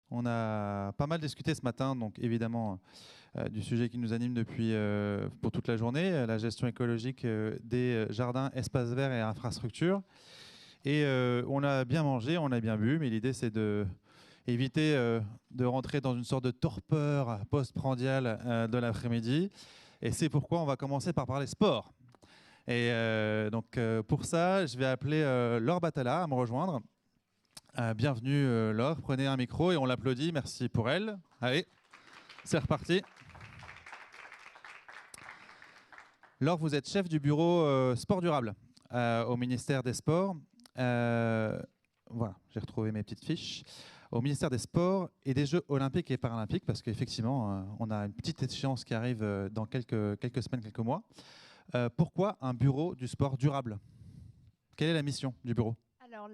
On a pas mal discuté ce matin, donc évidemment, du sujet qui nous anime depuis pour toute la journée, la gestion écologique des jardins, espaces verts et infrastructures. Et on a bien mangé, on a bien bu, mais l'idée c'est de éviter de rentrer dans une sorte de torpeur post-prandiale de l'après-midi. Et c'est pourquoi on va commencer par parler sport. Et donc pour ça, je vais appeler Laure Batala à me rejoindre. Bienvenue Laure, prenez un micro et on l'applaudit, merci pour elle. Allez, c'est reparti. Laure, vous êtes chef du bureau sport durable au ministère des Sports. Voilà, j'ai retrouvé mes petites fiches. Au ministère des Sports et des Jeux olympiques et paralympiques, parce qu'effectivement, on a une petite échéance qui arrive dans quelques semaines, quelques mois. Pourquoi un bureau du sport durable? Quelle est la mission du bureau? Alors,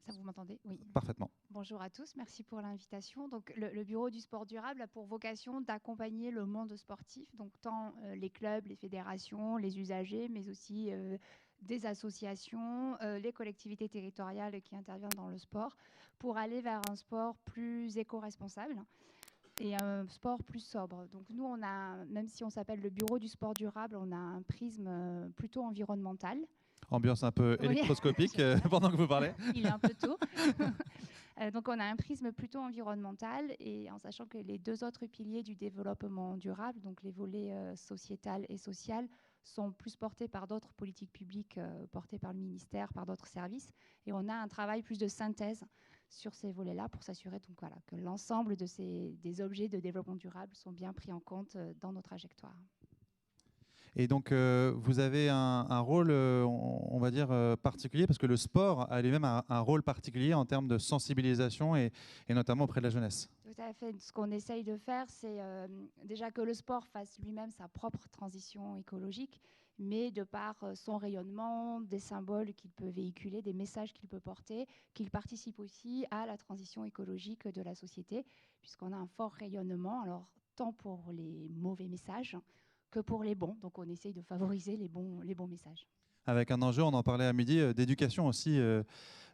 ça vous m'entendez? Oui. Parfaitement. Bonjour à tous, merci pour l'invitation. Donc, le Bureau du sport durable a pour vocation d'accompagner le monde sportif, donc tant les clubs, les fédérations, les usagers, mais aussi des associations, les collectivités territoriales qui interviennent dans le sport, pour aller vers un sport plus éco-responsable et un sport plus sobre. Donc nous, on a, même si on s'appelle le Bureau du sport durable, on a un prisme plutôt environnemental. Ambiance un peu électroscopique pendant que vous parlez. Il est un peu tôt. Donc on a un prisme plutôt environnemental, et en sachant que les deux autres piliers du développement durable, donc les volets sociétal et social, sont plus portés par d'autres politiques publiques portées par le ministère, par d'autres services. Et on a un travail plus de synthèse sur ces volets-là pour s'assurer donc, voilà, que l'ensemble des objets de développement durable sont bien pris en compte dans nos trajectoires. Et donc, vous avez un rôle, on va dire, particulier, parce que le sport a lui-même un rôle particulier en termes de sensibilisation et notamment auprès de la jeunesse. Tout à fait. Ce qu'on essaye de faire, c'est déjà que le sport fasse lui-même sa propre transition écologique, mais de par son rayonnement, des symboles qu'il peut véhiculer, des messages qu'il peut porter, qu'il participe aussi à la transition écologique de la société, puisqu'on a un fort rayonnement, alors tant pour les mauvais messages que pour les bons. Donc on essaye de favoriser les bons messages. Avec un enjeu, on en parlait à midi, d'éducation aussi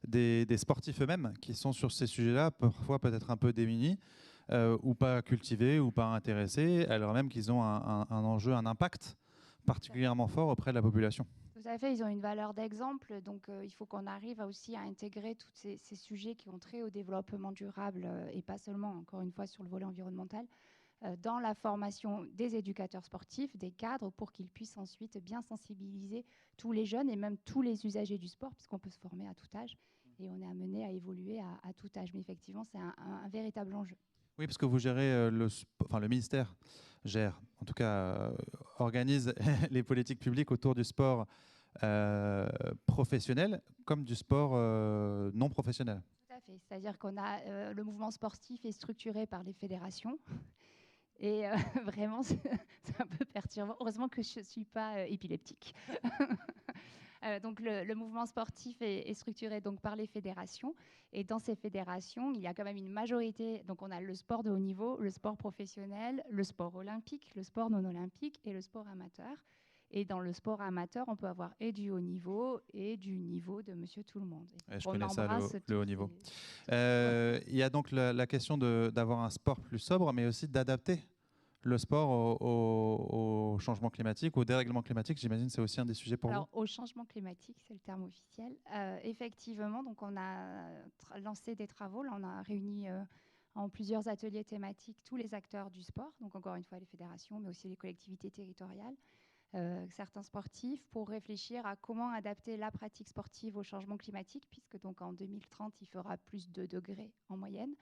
des sportifs eux-mêmes qui sont sur ces sujets-là, parfois peut-être un peu démunis, ou pas cultivés, ou pas intéressés, alors même qu'ils ont un enjeu, un impact particulièrement fort auprès de la population. Tout à fait, ils ont une valeur d'exemple, donc il faut qu'on arrive aussi à intégrer tous ces sujets qui ont trait au développement durable, et pas seulement, encore une fois, sur le volet environnemental, dans la formation des éducateurs sportifs, des cadres, pour qu'ils puissent ensuite bien sensibiliser tous les jeunes et même tous les usagers du sport, puisqu'on peut se former à tout âge et on est amené à évoluer à tout âge. Mais effectivement, c'est un véritable enjeu. Oui, parce que vous gérez, le ministère gère, en tout cas organise les politiques publiques autour du sport professionnel comme du sport non professionnel. Tout à fait, c'est-à-dire qu'on a le mouvement sportif est structuré par les fédérations. Et vraiment, c'est un peu perturbant. Heureusement que je ne suis pas épileptique. Donc le mouvement sportif est structuré donc par les fédérations. Et dans ces fédérations, il y a quand même une majorité. Donc on a le sport de haut niveau, le sport professionnel, le sport olympique, le sport non olympique et le sport amateur. Et dans le sport amateur, on peut avoir et du haut niveau et du niveau de monsieur tout le monde. Je connais ça, le haut niveau. Il y a donc la question d'avoir un sport plus sobre, mais aussi d'adapter le sport au changement climatique, au dérèglement climatique. J'imagine que c'est aussi un des sujets pour vous. Alors, au changement climatique, c'est le terme officiel. Effectivement, donc on a lancé des travaux. Là, on a réuni en plusieurs ateliers thématiques tous les acteurs du sport, donc encore une fois les fédérations, mais aussi les collectivités territoriales, certains sportifs, pour réfléchir à comment adapter la pratique sportive au changement climatique, puisque donc en 2030, il fera plus de 2 degrés en moyenne,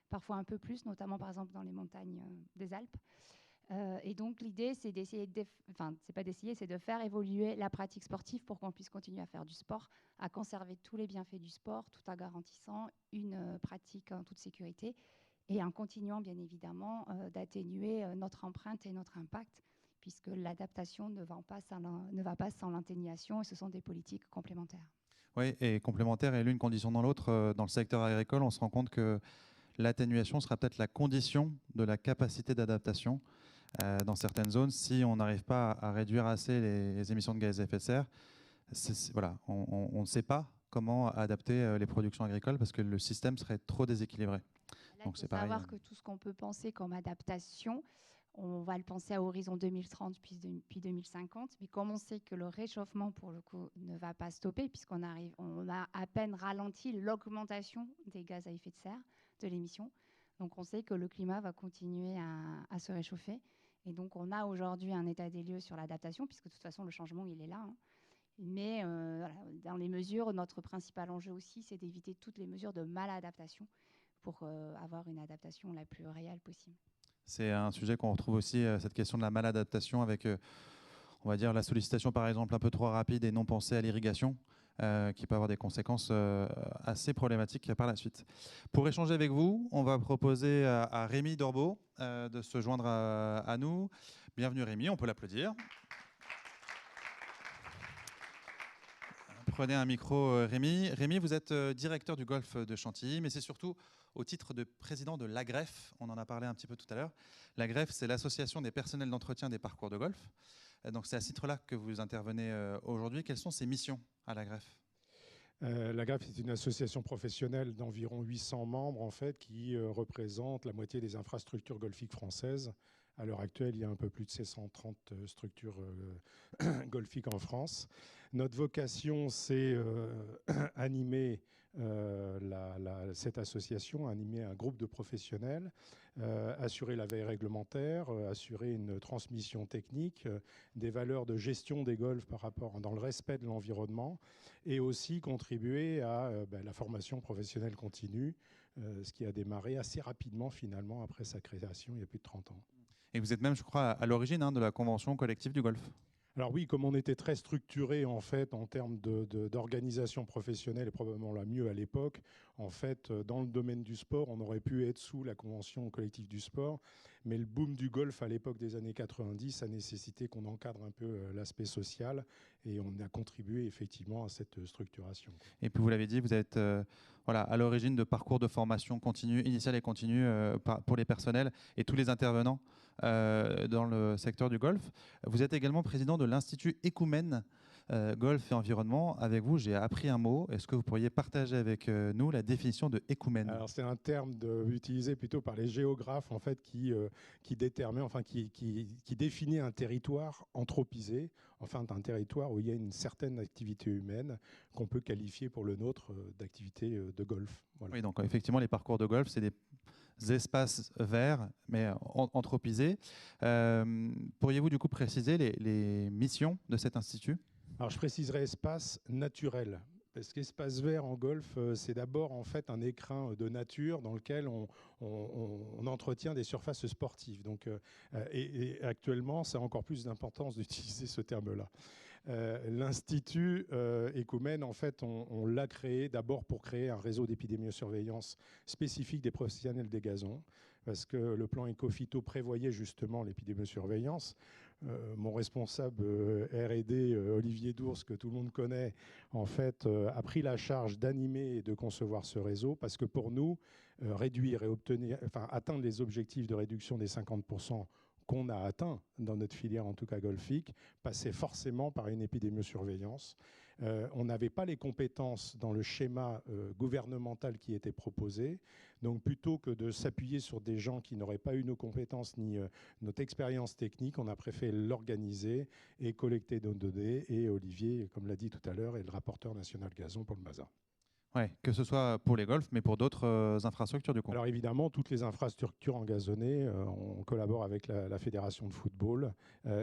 parfois un peu plus, notamment par exemple dans les montagnes des Alpes. Et donc l'idée, c'est d'essayer, c'est de faire évoluer la pratique sportive pour qu'on puisse continuer à faire du sport, à conserver tous les bienfaits du sport, tout en garantissant une pratique en toute sécurité et en continuant bien évidemment d'atténuer notre empreinte et notre impact, puisque l'adaptation ne va pas sans l'atténuation, et ce sont des politiques complémentaires. Oui, et complémentaires, et l'une condition dans l'autre. Dans le secteur agricole, on se rend compte que l'atténuation sera peut-être la condition de la capacité d'adaptation. dans certaines zones si on n'arrive pas à réduire assez les émissions de gaz à effet de serre. Voilà, on ne sait pas comment adapter les productions agricoles parce que le système serait trop déséquilibré. Là, Donc il faut c'est pareil. savoir que tout ce qu'on peut penser comme adaptation, on va le penser à horizon 2030 puis 2050. Mais comme on sait que le réchauffement, pour le coup, ne va pas stopper, puisqu'on on a à peine ralenti l'augmentation des gaz à effet de serre, de l'émission. Donc on sait que le climat va continuer à se réchauffer. Et donc on a aujourd'hui un état des lieux sur l'adaptation, puisque de toute façon le changement, il est là. Hein. Mais voilà, dans les mesures, notre principal enjeu aussi, c'est d'éviter toutes les mesures de maladaptation pour avoir une adaptation la plus réelle possible. C'est un sujet qu'on retrouve aussi, cette question de la maladaptation avec, on va dire, la sollicitation par exemple un peu trop rapide et non pensée à l'irrigation, qui peut avoir des conséquences assez problématiques par la suite. Pour échanger avec vous, on va proposer à Rémi Dorbeau de se joindre à nous. Bienvenue Rémi, on peut l'applaudir. Prenez un micro, Rémi. Rémi, vous êtes directeur du golf de Chantilly, mais c'est surtout au titre de président de l'AGREF. On en a parlé un petit peu tout à l'heure. L'AGREF, c'est l'association des personnels d'entretien des parcours de golf. Donc c'est à ce titre-là que vous intervenez aujourd'hui. Quelles sont ces missions à l'AGREF ? L'AGREF est une association professionnelle d'environ 800 membres en fait, qui représente la moitié des infrastructures golfiques françaises. À l'heure actuelle, il y a un peu plus de 630 structures golfiques en France. Notre vocation, c'est animer cette association, animer un groupe de professionnels, assurer la veille réglementaire, assurer une transmission technique, des valeurs de gestion des golfs dans le respect de l'environnement, et aussi contribuer à la formation professionnelle continue, ce qui a démarré assez rapidement finalement après sa création il y a plus de 30 ans. Et vous êtes même, je crois, à l'origine de la convention collective du golf. Alors oui, comme on était très structuré en fait en termes d'organisation professionnelle, et probablement la mieux à l'époque, en fait, dans le domaine du sport, on aurait pu être sous la convention collective du sport, mais le boom du golf à l'époque des années 90 a nécessité qu'on encadre un peu l'aspect social, et on a contribué effectivement à cette structuration. Et puis vous l'avez dit, vous êtes voilà, à l'origine de parcours de formation continue, initiale et continue pour les personnels et tous les intervenants dans le secteur du golf. Vous êtes également président de l'Institut Écoumène Golf et Environnement. Avec vous, j'ai appris un mot. Est-ce que vous pourriez partager avec nous la définition de écoumène ? Alors c'est un terme utilisé plutôt par les géographes en fait, qui détermine, enfin qui définit un territoire anthropisé, enfin un territoire où il y a une certaine activité humaine qu'on peut qualifier pour le nôtre d'activité de golf. Voilà. Oui, donc effectivement, les parcours de golf, c'est des espaces verts, mais anthropisés. Pourriez-vous du coup préciser les missions de cet institut ? Alors je préciserai espace naturel. Parce qu'espace vert en golf, c'est d'abord en fait un écrin de nature dans lequel on entretient des surfaces sportives. Donc, et actuellement, ça a encore plus d'importance d'utiliser ce terme-là. L'Institut Écoumène, en fait, on l'a créé d'abord pour créer un réseau d'épidémiosurveillance spécifique des professionnels des gazons, parce que le plan Écophyto prévoyait justement l'épidémiosurveillance. Mon responsable R&D, Olivier Dours, que tout le monde connaît, en fait, a pris la charge d'animer et de concevoir ce réseau, parce que pour nous, réduire et atteindre les objectifs de réduction des 50% qu'on a atteint dans notre filière, en tout cas golfique, passait forcément par une épidémiosurveillance. On n'avait pas les compétences dans le schéma gouvernemental qui était proposé. Donc plutôt que de s'appuyer sur des gens qui n'auraient pas eu nos compétences ni notre expérience technique, on a préféré l'organiser et collecter nos données. Et Olivier, comme l'a dit tout à l'heure, est le rapporteur national gazon pour le MASA. Ouais, que ce soit pour les golfs, mais pour d'autres infrastructures du coup. Alors évidemment, toutes les infrastructures engazonnées, on collabore avec la Fédération de football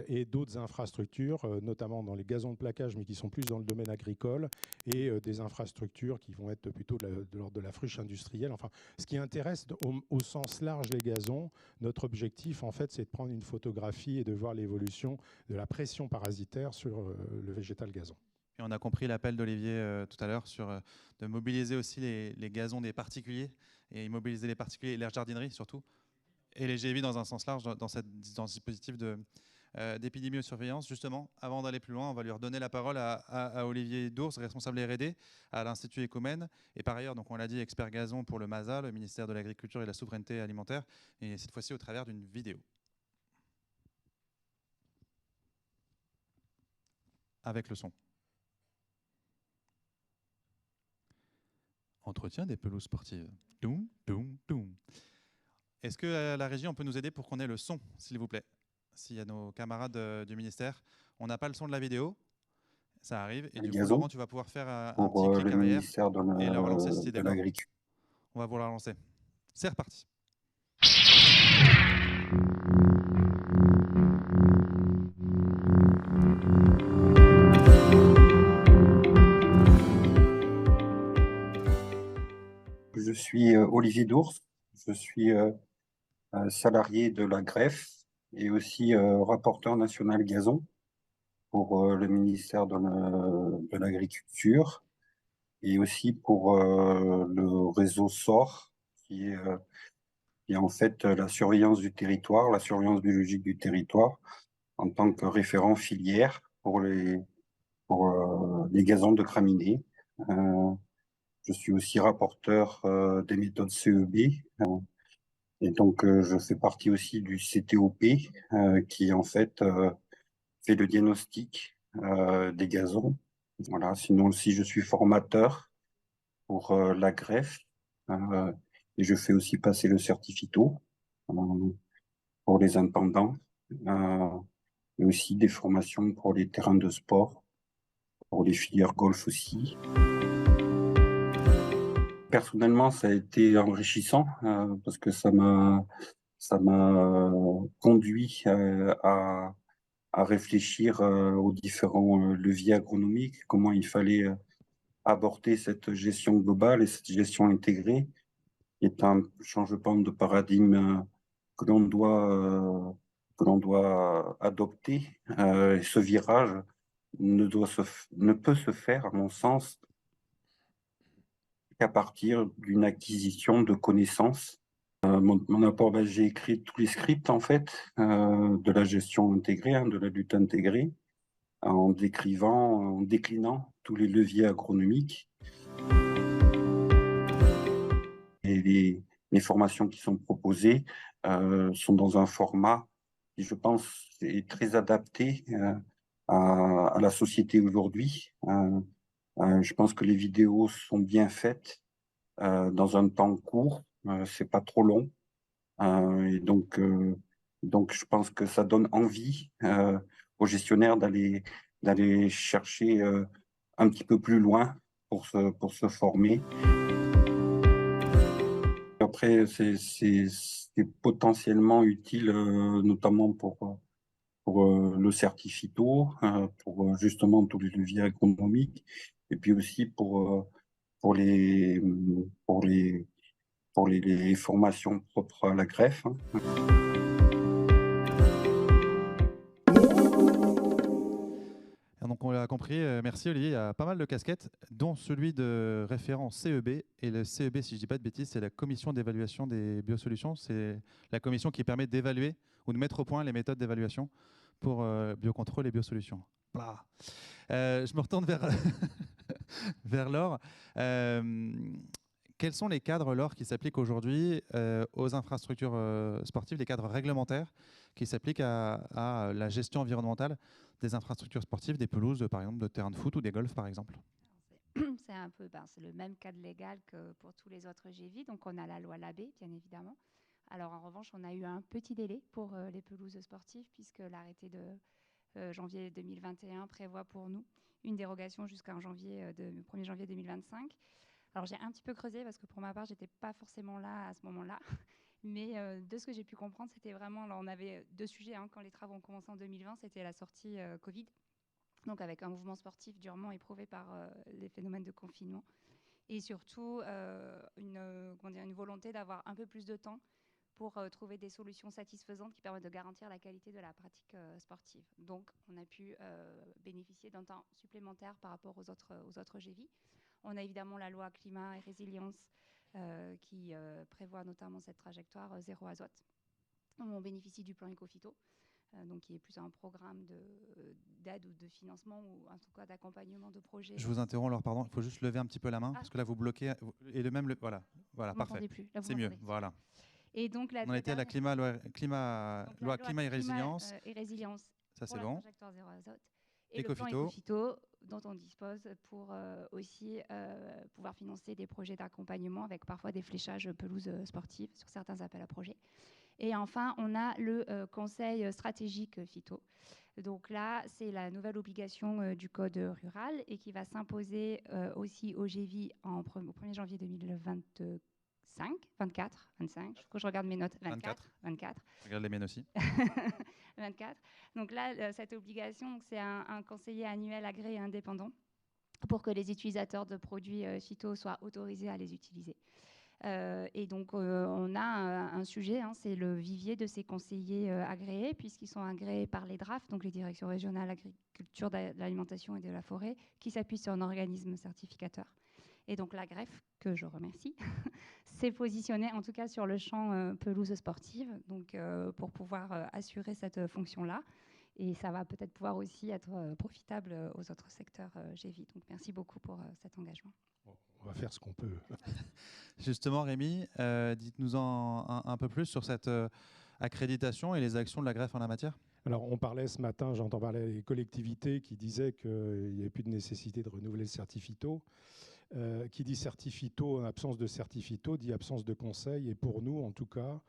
et d'autres infrastructures, notamment dans les gazons de plaquage, mais qui sont plus dans le domaine agricole, et des infrastructures qui vont être plutôt de l'ordre de la friche industrielle. Enfin, ce qui intéresse au sens large les gazons, notre objectif, en fait, c'est de prendre une photographie et de voir l'évolution de la pression parasitaire sur le végétal gazon. Et on a compris l'appel d'Olivier tout à l'heure sur de mobiliser aussi les gazons des particuliers et mobiliser les particuliers et la jardinerie surtout, et les GEVI dans un sens large dans ce dispositif d'épidémiosurveillance. Justement, avant d'aller plus loin, on va lui redonner la parole à Olivier Dours, responsable R&D à l'Institut Écoumène, et par ailleurs, donc on l'a dit, expert gazon pour le MASA, le ministère de l'Agriculture et de la Souveraineté Alimentaire, et cette fois-ci au travers d'une vidéo. avec le son. Entretien des pelouses sportives. Doum, doum, doum. Est-ce que la régie, on peut nous aider pour qu'on ait le son, s'il vous plaît? S'il y a nos camarades du ministère, on n'a pas le son de la vidéo, ça arrive. Et du coup, Laurent, tu vas pouvoir faire un petit clic le arrière ministère et leur relancer si de d'accord. l'Agriculture. On va vous la relancer. C'est reparti. Je suis Olivier Dours, je suis salarié de la greffe et aussi rapporteur national gazon pour le ministère de l'Agriculture et aussi pour le réseau SOR qui est en fait la surveillance du territoire, la surveillance biologique du territoire en tant que référent filière pour les gazons de graminées. Je suis aussi rapporteur des méthodes CEB. Et donc, je fais partie aussi du CTOP, qui en fait fait le diagnostic des gazons. Voilà. Sinon aussi, je suis formateur pour la greffe et je fais aussi passer le certificat pour les intendants et aussi des formations pour les terrains de sport, pour les filières golf aussi. Personnellement, ça a été enrichissant parce que ça m'a conduit à réfléchir aux différents leviers agronomiques, comment il fallait aborder cette gestion globale et cette gestion intégrée, qui est un changement de paradigme que l'on doit adopter. Et ce virage ne peut se faire, à mon sens, qu'à partir d'une acquisition de connaissances. Mon apport, j'ai écrit tous les scripts en fait de la gestion intégrée, de la lutte intégrée, en déclinant tous les leviers agronomiques. Et les formations qui sont proposées sont dans un format qui, je pense, est très adapté à la société aujourd'hui. Je pense que les vidéos sont bien faites dans un temps court, c'est pas trop long. Et donc, je pense que ça donne envie aux gestionnaires d'aller chercher un petit peu plus loin pour se former. Après, c'est potentiellement utile, notamment pour le certificat, pour justement tous les leviers agronomiques, et puis aussi pour les formations propres à la greffe. Donc on l'a compris, merci Olivier, il y a pas mal de casquettes, dont celui de référent CEB. Et le CEB, si je ne dis pas de bêtises, c'est la commission d'évaluation des biosolutions. C'est la commission qui permet d'évaluer ou de mettre au point les méthodes d'évaluation pour biocontrôle et biosolutions. Je me retourne vers Laure. Quels sont les cadres, Laure, qui s'appliquent aujourd'hui aux infrastructures sportives, les cadres réglementaires qui s'appliquent à la gestion environnementale des infrastructures sportives, des pelouses, par exemple, de terrains de foot ou des golfs, par exemple? C'est un peu, c'est le même cadre légal que pour tous les autres GEVI. Donc, on a la loi Labbé, bien évidemment. Alors, en revanche, on a eu un petit délai pour les pelouses sportives, puisque l'arrêté de janvier 2021 prévoit pour nous une dérogation jusqu'en 1er janvier 2025. Alors, j'ai un petit peu creusé, parce que pour ma part, je n'étais pas forcément là à ce moment-là. Mais de ce que j'ai pu comprendre, c'était vraiment, là, on avait deux sujets quand les travaux ont commencé en 2020, c'était la sortie Covid, donc avec un mouvement sportif durement éprouvé par les phénomènes de confinement, et surtout une volonté d'avoir un peu plus de temps pour trouver des solutions satisfaisantes qui permettent de garantir la qualité de la pratique sportive. Donc, on a pu bénéficier d'un temps supplémentaire par rapport aux autres GEVI. On a évidemment la loi climat et résilience qui prévoit notamment cette trajectoire zéro azote. On bénéficie du plan Ecophyto, donc qui est plus un programme d'aide ou de financement ou en tout cas d'accompagnement de projets. Je vous interromps, Laure, pardon. Il faut juste lever un petit peu la main parce que là, vous bloquez. Et voilà, parfait. C'est mieux, voilà. Et donc, on a été à la loi climat et résilience. Et résilience. Ça, c'est bon. Trajectoire zéro azote. Et le plan Ecophyto dont on dispose pour aussi pouvoir financer des projets d'accompagnement avec parfois des fléchages pelouses sportives sur certains appels à projets. Et enfin, on a le conseil stratégique phyto. Donc là, c'est la nouvelle obligation du code rural et qui va s'imposer aussi au GEVI au 1er janvier 2025, 24, 25, il faut que je regarde mes notes, 24. Je regarde les miennes aussi. 24. Donc là, cette obligation, c'est un conseiller annuel agréé indépendant pour que les utilisateurs de produits phyto soient autorisés à les utiliser. Et donc, on a un sujet, c'est le vivier de ces conseillers agréés, puisqu'ils sont agréés par les DRAF, donc les directions régionales agriculture, de l'alimentation et de la forêt, qui s'appuient sur un organisme certificateur. Et donc, la greffe, que je remercie, s'est positionnée, en tout cas sur le champ pelouse sportive, donc, pour pouvoir assurer cette fonction-là. Et ça va peut-être pouvoir aussi être profitable aux autres secteurs GEVI. Donc, merci beaucoup pour cet engagement. On va faire ce qu'on peut. Justement, Rémi, dites-nous-en un peu plus sur cette accréditation et les actions de la greffe en la matière. Alors, on parlait ce matin, j'entends parler des collectivités qui disaient qu'il n'y avait plus de nécessité de renouveler le certifito. Qui dit certifito, absence de certifito, dit absence de conseil. Et pour nous, en tout cas,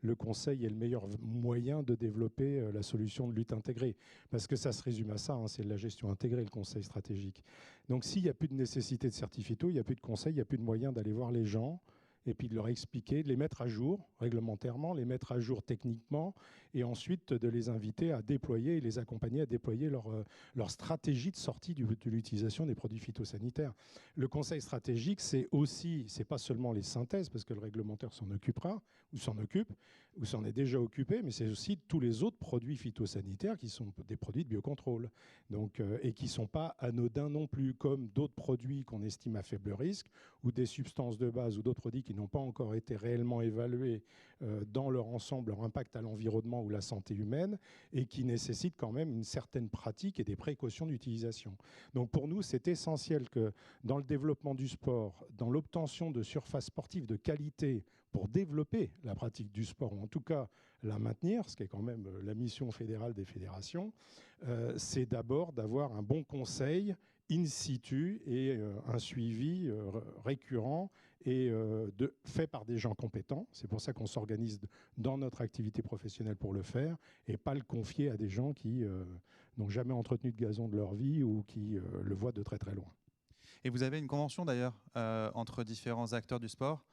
le conseil est le meilleur moyen de développer la solution de lutte intégrée. Parce que ça se résume à ça, c'est de la gestion intégrée, le conseil stratégique. Donc s'il n'y a plus de nécessité de certifito, il n'y a plus de conseil, il n'y a plus de moyen d'aller voir les gens et puis de leur expliquer, de les mettre à jour réglementairement, les mettre à jour techniquement, et ensuite de les inviter à déployer et les accompagner à déployer leur stratégie de sortie de l'utilisation des produits phytosanitaires. Le conseil stratégique, c'est aussi, c'est pas seulement les synthèses, parce que le réglementaire s'en occupera, ou s'en occupe, ou s'en est déjà occupé, mais c'est aussi tous les autres produits phytosanitaires qui sont des produits de biocontrôle, donc, et qui ne sont pas anodins non plus, comme d'autres produits qu'on estime à faible risque, ou des substances de base, ou d'autres produits qui n'ont pas encore été réellement évalués dans leur ensemble, leur impact à l'environnement ou la santé humaine, et qui nécessitent quand même une certaine pratique et des précautions d'utilisation. Donc pour nous, c'est essentiel que dans le développement du sport, dans l'obtention de surfaces sportives de qualité pour développer la pratique du sport, ou en tout cas la maintenir, ce qui est quand même la mission fédérale des fédérations, c'est d'abord d'avoir un bon conseil in situ et un suivi récurrent et fait par des gens compétents. C'est pour ça qu'on s'organise dans notre activité professionnelle pour le faire et pas le confier à des gens qui n'ont jamais entretenu de gazon de leur vie ou qui le voient de très très loin. Et vous avez une convention d'ailleurs entre différents acteurs du sport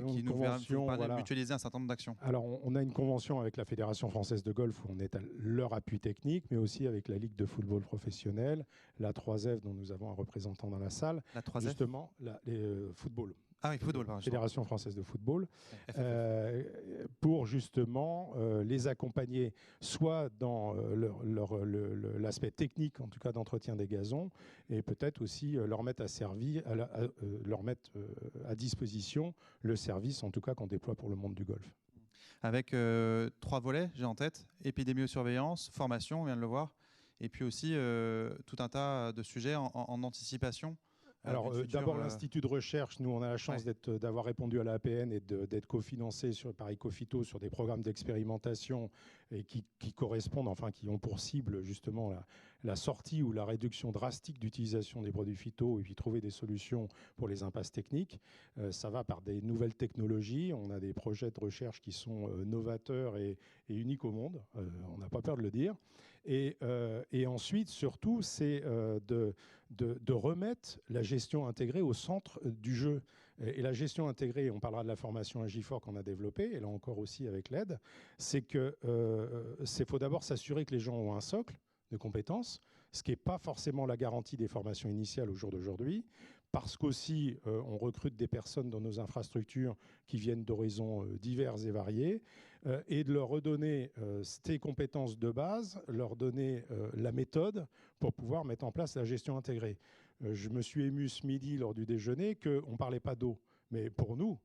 qui nous permet de mutualiser un certain nombre d'actions. Alors, on a une convention avec la Fédération française de golf où on est à leur appui technique, mais aussi avec la Ligue de football professionnel, la 3F dont nous avons un représentant dans la salle. La 3F justement, football. Ah oui, football, pardon. Fédération française de football, pour justement les accompagner soit dans l'aspect technique, en tout cas d'entretien des gazons, et peut-être aussi leur mettre à disposition le service, en tout cas qu'on déploie pour le monde du golf. Avec 3 volets, j'ai en tête, épidémiosurveillance, formation, on vient de le voir, et puis aussi tout un tas de sujets en anticipation. Alors d'abord l'Institut de recherche, nous on a la chance d'avoir répondu à la APN et d'être cofinancé par Ecophyto sur des programmes d'expérimentation et qui correspondent, enfin qui ont pour cible justement la sortie ou la réduction drastique d'utilisation des produits phyto et puis trouver des solutions pour les impasses techniques. Ça va par des nouvelles technologies, on a des projets de recherche qui sont novateurs et uniques au monde, on n'a pas peur de le dire. Et ensuite, surtout, c'est de remettre la gestion intégrée au centre du jeu. Et la gestion intégrée, on parlera de la formation Agifor qu'on a développée, et là encore aussi avec l'aide, c'est qu'il faut d'abord s'assurer que les gens ont un socle de compétences, ce qui n'est pas forcément la garantie des formations initiales au jour d'aujourd'hui, parce qu'aussi on recrute des personnes dans nos infrastructures qui viennent d'horizons divers et variés, et de leur redonner ces compétences de base, leur donner la méthode pour pouvoir mettre en place la gestion intégrée. Je me suis ému ce midi lors du déjeuner qu'on ne parlait pas d'eau, mais pour nous,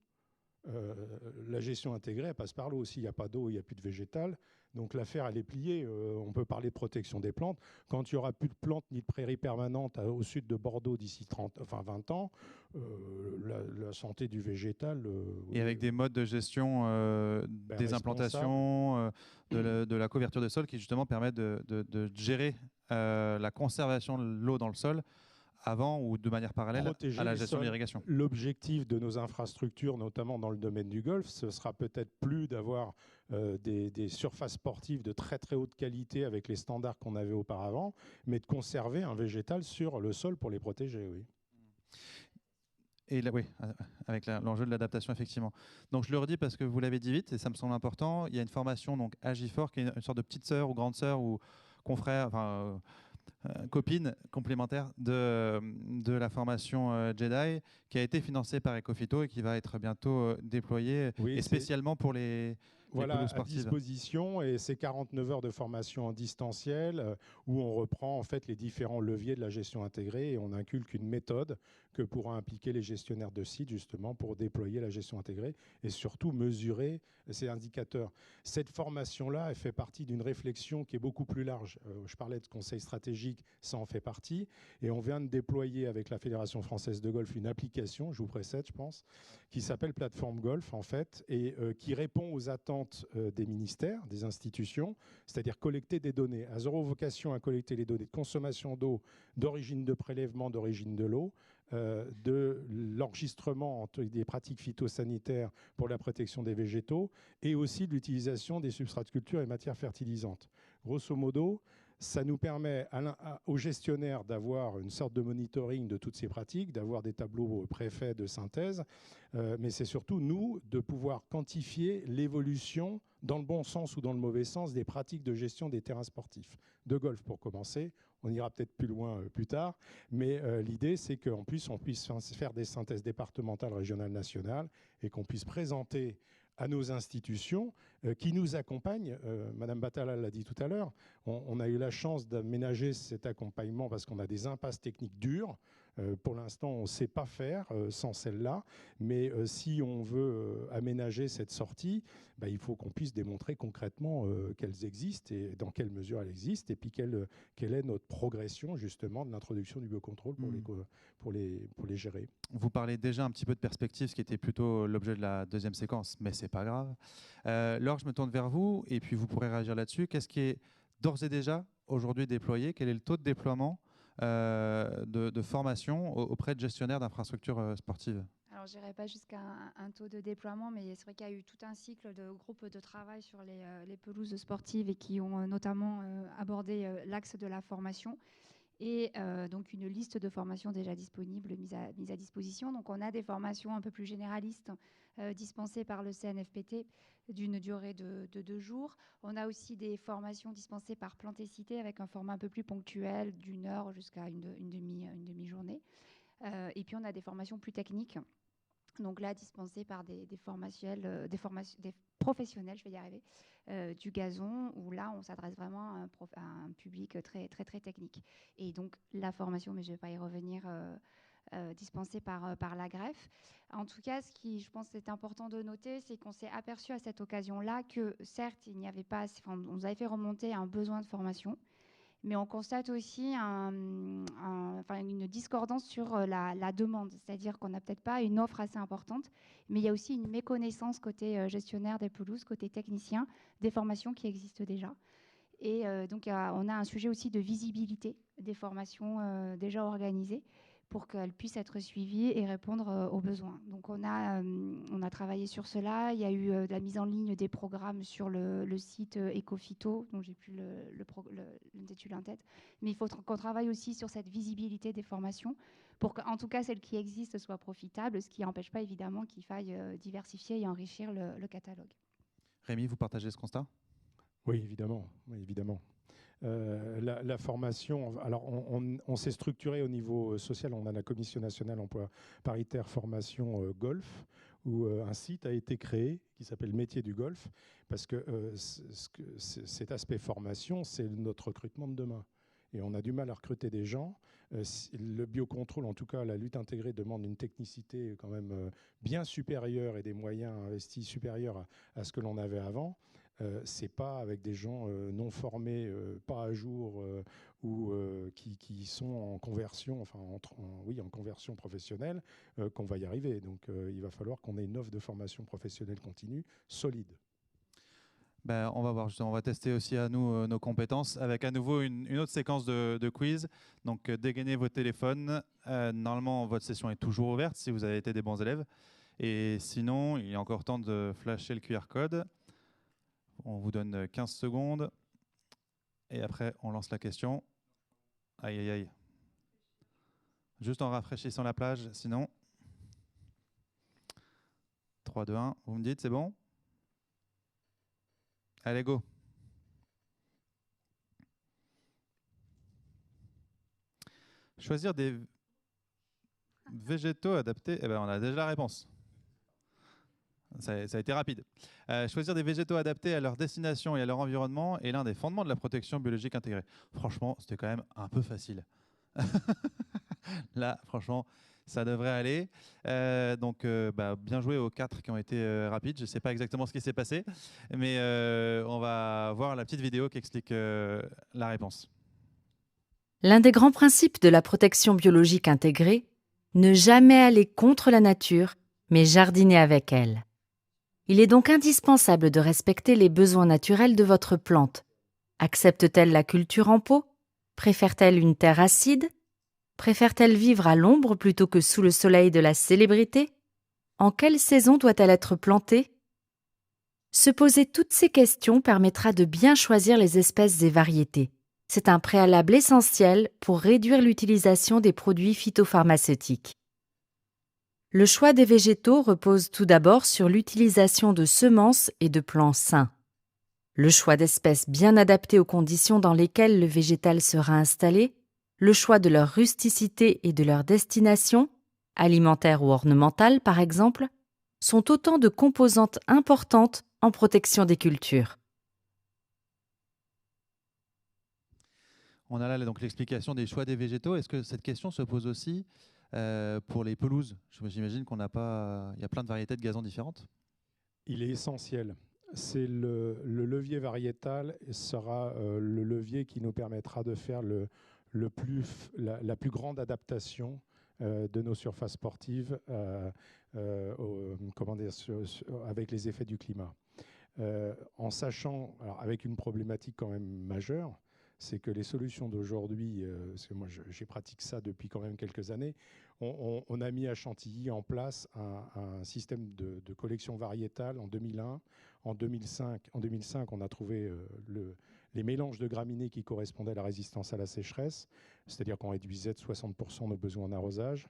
la gestion intégrée, elle passe par l'eau. S'il n'y a pas d'eau, il n'y a plus de végétal. Donc l'affaire, elle est pliée. On peut parler de protection des plantes. Quand il n'y aura plus de plantes ni de prairies permanentes au sud de Bordeaux d'ici 20 ans, la santé du végétal... Et avec des modes de gestion des implantations, de la couverture de sol qui justement permettent de gérer la conservation de l'eau dans le sol avant ou de manière parallèle à la gestion de l'irrigation. L'objectif de nos infrastructures, notamment dans le domaine du golf, ce sera peut-être plus d'avoir des surfaces sportives de très très haute qualité avec les standards qu'on avait auparavant, mais de conserver un végétal sur le sol pour les protéger, oui. Et là, oui, avec l'enjeu de l'adaptation, effectivement. Donc, je le redis parce que vous l'avez dit vite et ça me semble important. Il y a une formation, donc Agifor, qui est une sorte de petite sœur ou grande sœur ou confrère, enfin, copine complémentaire de la formation JEDI, qui a été financée par Ecofito et qui va être bientôt déployée, oui, et spécialement pour les voilà, à disposition, et c'est 49 heures de formation en distanciel où on reprend en fait les différents leviers de la gestion intégrée et on inculque une méthode que pourront impliquer les gestionnaires de sites justement pour déployer la gestion intégrée et surtout mesurer ces indicateurs. Cette formation-là, elle fait partie d'une réflexion qui est beaucoup plus large. Je parlais de conseil stratégique, ça en fait partie, et on vient de déployer avec la Fédération française de golf une application, je vous précède, je pense, qui s'appelle Plateforme Golf en fait, et qui répond aux attentes des ministères, des institutions, c'est-à-dire collecter des données. Elles auront vocation à collecter les données de consommation d'eau, d'origine de prélèvement, d'origine de l'eau, de l'enregistrement des pratiques phytosanitaires pour la protection des végétaux et aussi de l'utilisation des substrats de culture et matières fertilisantes. Grosso modo, ça nous permet aux gestionnaires d'avoir une sorte de monitoring de toutes ces pratiques, d'avoir des tableaux préfaits de synthèse, mais c'est surtout, nous, de pouvoir quantifier l'évolution dans le bon sens ou dans le mauvais sens des pratiques de gestion des terrains sportifs. De golf pour commencer, on ira peut-être plus loin plus tard, mais l'idée c'est qu'en plus on puisse faire des synthèses départementales, régionales, nationales et qu'on puisse présenter à nos institutions qui nous accompagnent. Madame Batala l'a dit tout à l'heure, on a eu la chance d'aménager cet accompagnement parce qu'on a des impasses techniques dures. Pour l'instant, on ne sait pas faire sans celle-là, mais si on veut aménager cette sortie, il faut qu'on puisse démontrer concrètement qu'elles existent et dans quelle mesure elles existent, et puis quelle est notre progression justement de l'introduction du biocontrôle pour les gérer. Vous parlez déjà un petit peu de perspective, ce qui était plutôt l'objet de la deuxième séquence, mais c'est pas grave. Laure, je me tourne vers vous, et puis vous pourrez réagir là-dessus. Qu'est-ce qui est d'ores et déjà aujourd'hui déployé? Quel est le taux de déploiement de formation auprès de gestionnaires d'infrastructures sportives? Alors, je n'irai pas jusqu'à un taux de déploiement, mais c'est vrai qu'il y a eu tout un cycle de groupes de travail sur les pelouses sportives et qui ont notamment abordé l'axe de la formation. Et donc une liste de formations déjà disponibles, mise à disposition. Donc on a des formations un peu plus généralistes dispensées par le CNFPT d'une durée de 2 jours. On a aussi des formations dispensées par Plantécité avec un format un peu plus ponctuel, d'1 heure jusqu'à une demi-journée. Et puis on a des formations plus techniques. Donc là, dispensées par des professionnels, je vais y arriver, du gazon, où là, on s'adresse vraiment à un public très, très, très technique. Et donc, la formation, mais je ne vais pas y revenir, dispensée par la greffe. En tout cas, ce qui, je pense, est important de noter, c'est qu'on s'est aperçu à cette occasion-là que, certes, il n'y avait pas, on nous avait fait remonter un besoin de formation, mais on constate aussi une discordance sur la demande. C'est-à-dire qu'on n'a peut-être pas une offre assez importante, mais il y a aussi une méconnaissance côté gestionnaire des pelouses, côté technicien, des formations qui existent déjà. Et donc, on a un sujet aussi de visibilité des formations déjà organisées pour qu'elles puissent être suivies et répondre aux besoins. Donc, on a travaillé sur cela. Il y a eu de la mise en ligne des programmes sur le site Ecofito, dont j'ai plus l'intitulé en tête. Mais il faut qu'on travaille aussi sur cette visibilité des formations pour qu'en tout cas, celles qui existent soient profitables, ce qui n'empêche pas évidemment qu'il faille diversifier et enrichir le catalogue. Rémi, vous partagez ce constat ? Oui, évidemment. Oui, évidemment. La formation, alors on s'est structuré au niveau social, on a la Commission nationale emploi paritaire formation golf, où un site a été créé qui s'appelle Métier du golf, parce que cet aspect formation, c'est notre recrutement de demain. et on a du mal à recruter des gens. Le biocontrôle, en tout cas la lutte intégrée, demande une technicité quand même bien supérieure et des moyens investis supérieurs à ce que l'on avait avant. C'est pas avec des gens non formés, pas à jour ou qui sont en conversion, enfin en conversion professionnelle, qu'on va y arriver. Donc il va falloir qu'on ait une offre de formation professionnelle continue solide. Ben, on va voir, justement, on va tester aussi à nous nos compétences avec à nouveau une autre séquence de quiz. Donc dégainez vos téléphones. Normalement, votre session est toujours ouverte si vous avez été des bons élèves. Et sinon, il est encore temps de flasher le QR code. On vous donne 15 secondes. Et après, on lance la question. Aïe, aïe, aïe. Juste en rafraîchissant la plage, sinon. 3, 2, 1. Vous me dites, c'est bon ? Allez, go. Choisir des végétaux adaptés. Eh ben, on a déjà la réponse. Ça a été rapide. Choisir des végétaux adaptés à leur destination et à leur environnement est l'un des fondements de la protection biologique intégrée. Franchement, c'était quand même un peu facile. Là, franchement, ça devrait aller. Donc, bien joué aux 4 qui ont été rapides. Je ne sais pas exactement ce qui s'est passé, mais on va voir la petite vidéo qui explique la réponse. L'un des grands principes de la protection biologique intégrée, ne jamais aller contre la nature, mais jardiner avec elle. Il est donc indispensable de respecter les besoins naturels de votre plante. Accepte-t-elle la culture en pot? Préfère-t-elle une terre acide? Préfère-t-elle vivre à l'ombre plutôt que sous le soleil de la célébrité? En quelle saison doit-elle être plantée? Se poser toutes ces questions permettra de bien choisir les espèces et variétés. C'est un préalable essentiel pour réduire l'utilisation des produits phytopharmaceutiques. Le choix des végétaux repose tout d'abord sur l'utilisation de semences et de plants sains. Le choix d'espèces bien adaptées aux conditions dans lesquelles le végétal sera installé, le choix de leur rusticité et de leur destination, alimentaire ou ornementale par exemple, sont autant de composantes importantes en protection des cultures. On a là donc l'explication des choix des végétaux. Est-ce que cette question se pose aussi pour les pelouses? J'imagine qu'il y a plein de variétés de gazons différentes. Il est essentiel. C'est le levier variétal sera le levier qui nous permettra de faire la plus grande adaptation de nos surfaces sportives avec les effets du climat. En sachant, alors avec une problématique quand même majeure, c'est que les solutions d'aujourd'hui, parce que moi j'ai pratiqué ça depuis quand même quelques années, on a mis à Chantilly en place un système de collection variétale en 2001. En 2005, on a trouvé les mélanges de graminées qui correspondaient à la résistance à la sécheresse, c'est-à-dire qu'on réduisait de 60% nos besoins d'arrosage.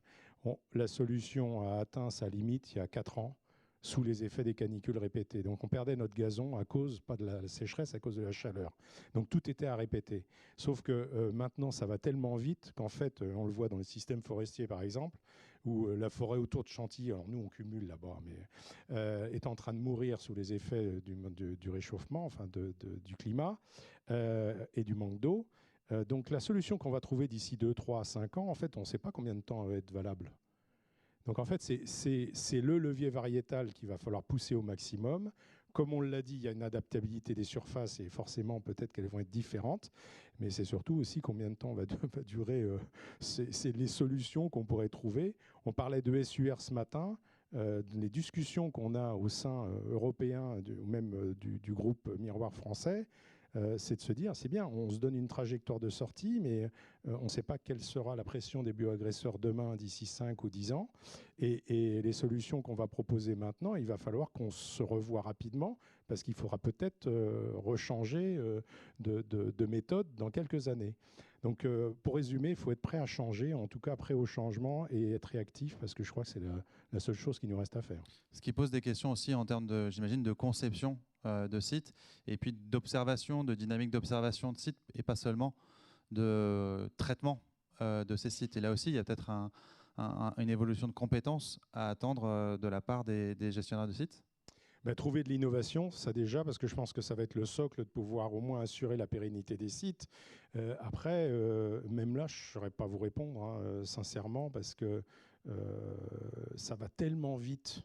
La solution a atteint sa limite il y a 4 ans, sous les effets des canicules répétées. Donc on perdait notre gazon à cause, pas de la sécheresse, à cause de la chaleur. Donc tout était à répéter. Sauf que maintenant, ça va tellement vite qu'en fait, on le voit dans les systèmes forestiers par exemple, où la forêt autour de Chantilly, alors nous on cumule là-bas, mais est en train de mourir sous les effets du réchauffement, enfin du climat et du manque d'eau. Donc la solution qu'on va trouver d'ici 2, 3, 5 ans, en fait, on ne sait pas combien de temps elle va être valable. Donc en fait, c'est le levier variétal qu'il va falloir pousser au maximum. Comme on l'a dit, il y a une adaptabilité des surfaces et forcément peut-être qu'elles vont être différentes, mais c'est surtout aussi combien de temps va durer c'est les solutions qu'on pourrait trouver. On parlait de SUR ce matin, les discussions qu'on a au sein européen ou même du groupe Miroir français, c'est de se dire, c'est bien, on se donne une trajectoire de sortie, mais on ne sait pas quelle sera la pression des bioagresseurs demain, d'ici 5 ou 10 ans. Et les solutions qu'on va proposer maintenant, il va falloir qu'on se revoie rapidement, parce qu'il faudra peut-être rechanger de méthode dans quelques années. Donc, pour résumer, il faut être prêt à changer, en tout cas prêt au changement et être réactif, parce que je crois que c'est la seule chose qui nous reste à faire. Ce qui pose des questions aussi en termes j'imagine, de conception de sites, et puis d'observation, de dynamique d'observation de sites, et pas seulement de traitement de ces sites. Et là aussi, il y a peut-être une évolution de compétences à attendre de la part des gestionnaires de sites. Trouver de l'innovation, ça déjà, parce que je pense que ça va être le socle de pouvoir au moins assurer la pérennité des sites. Après, même là, je ne saurais pas vous répondre, hein, sincèrement, parce que ça va tellement vite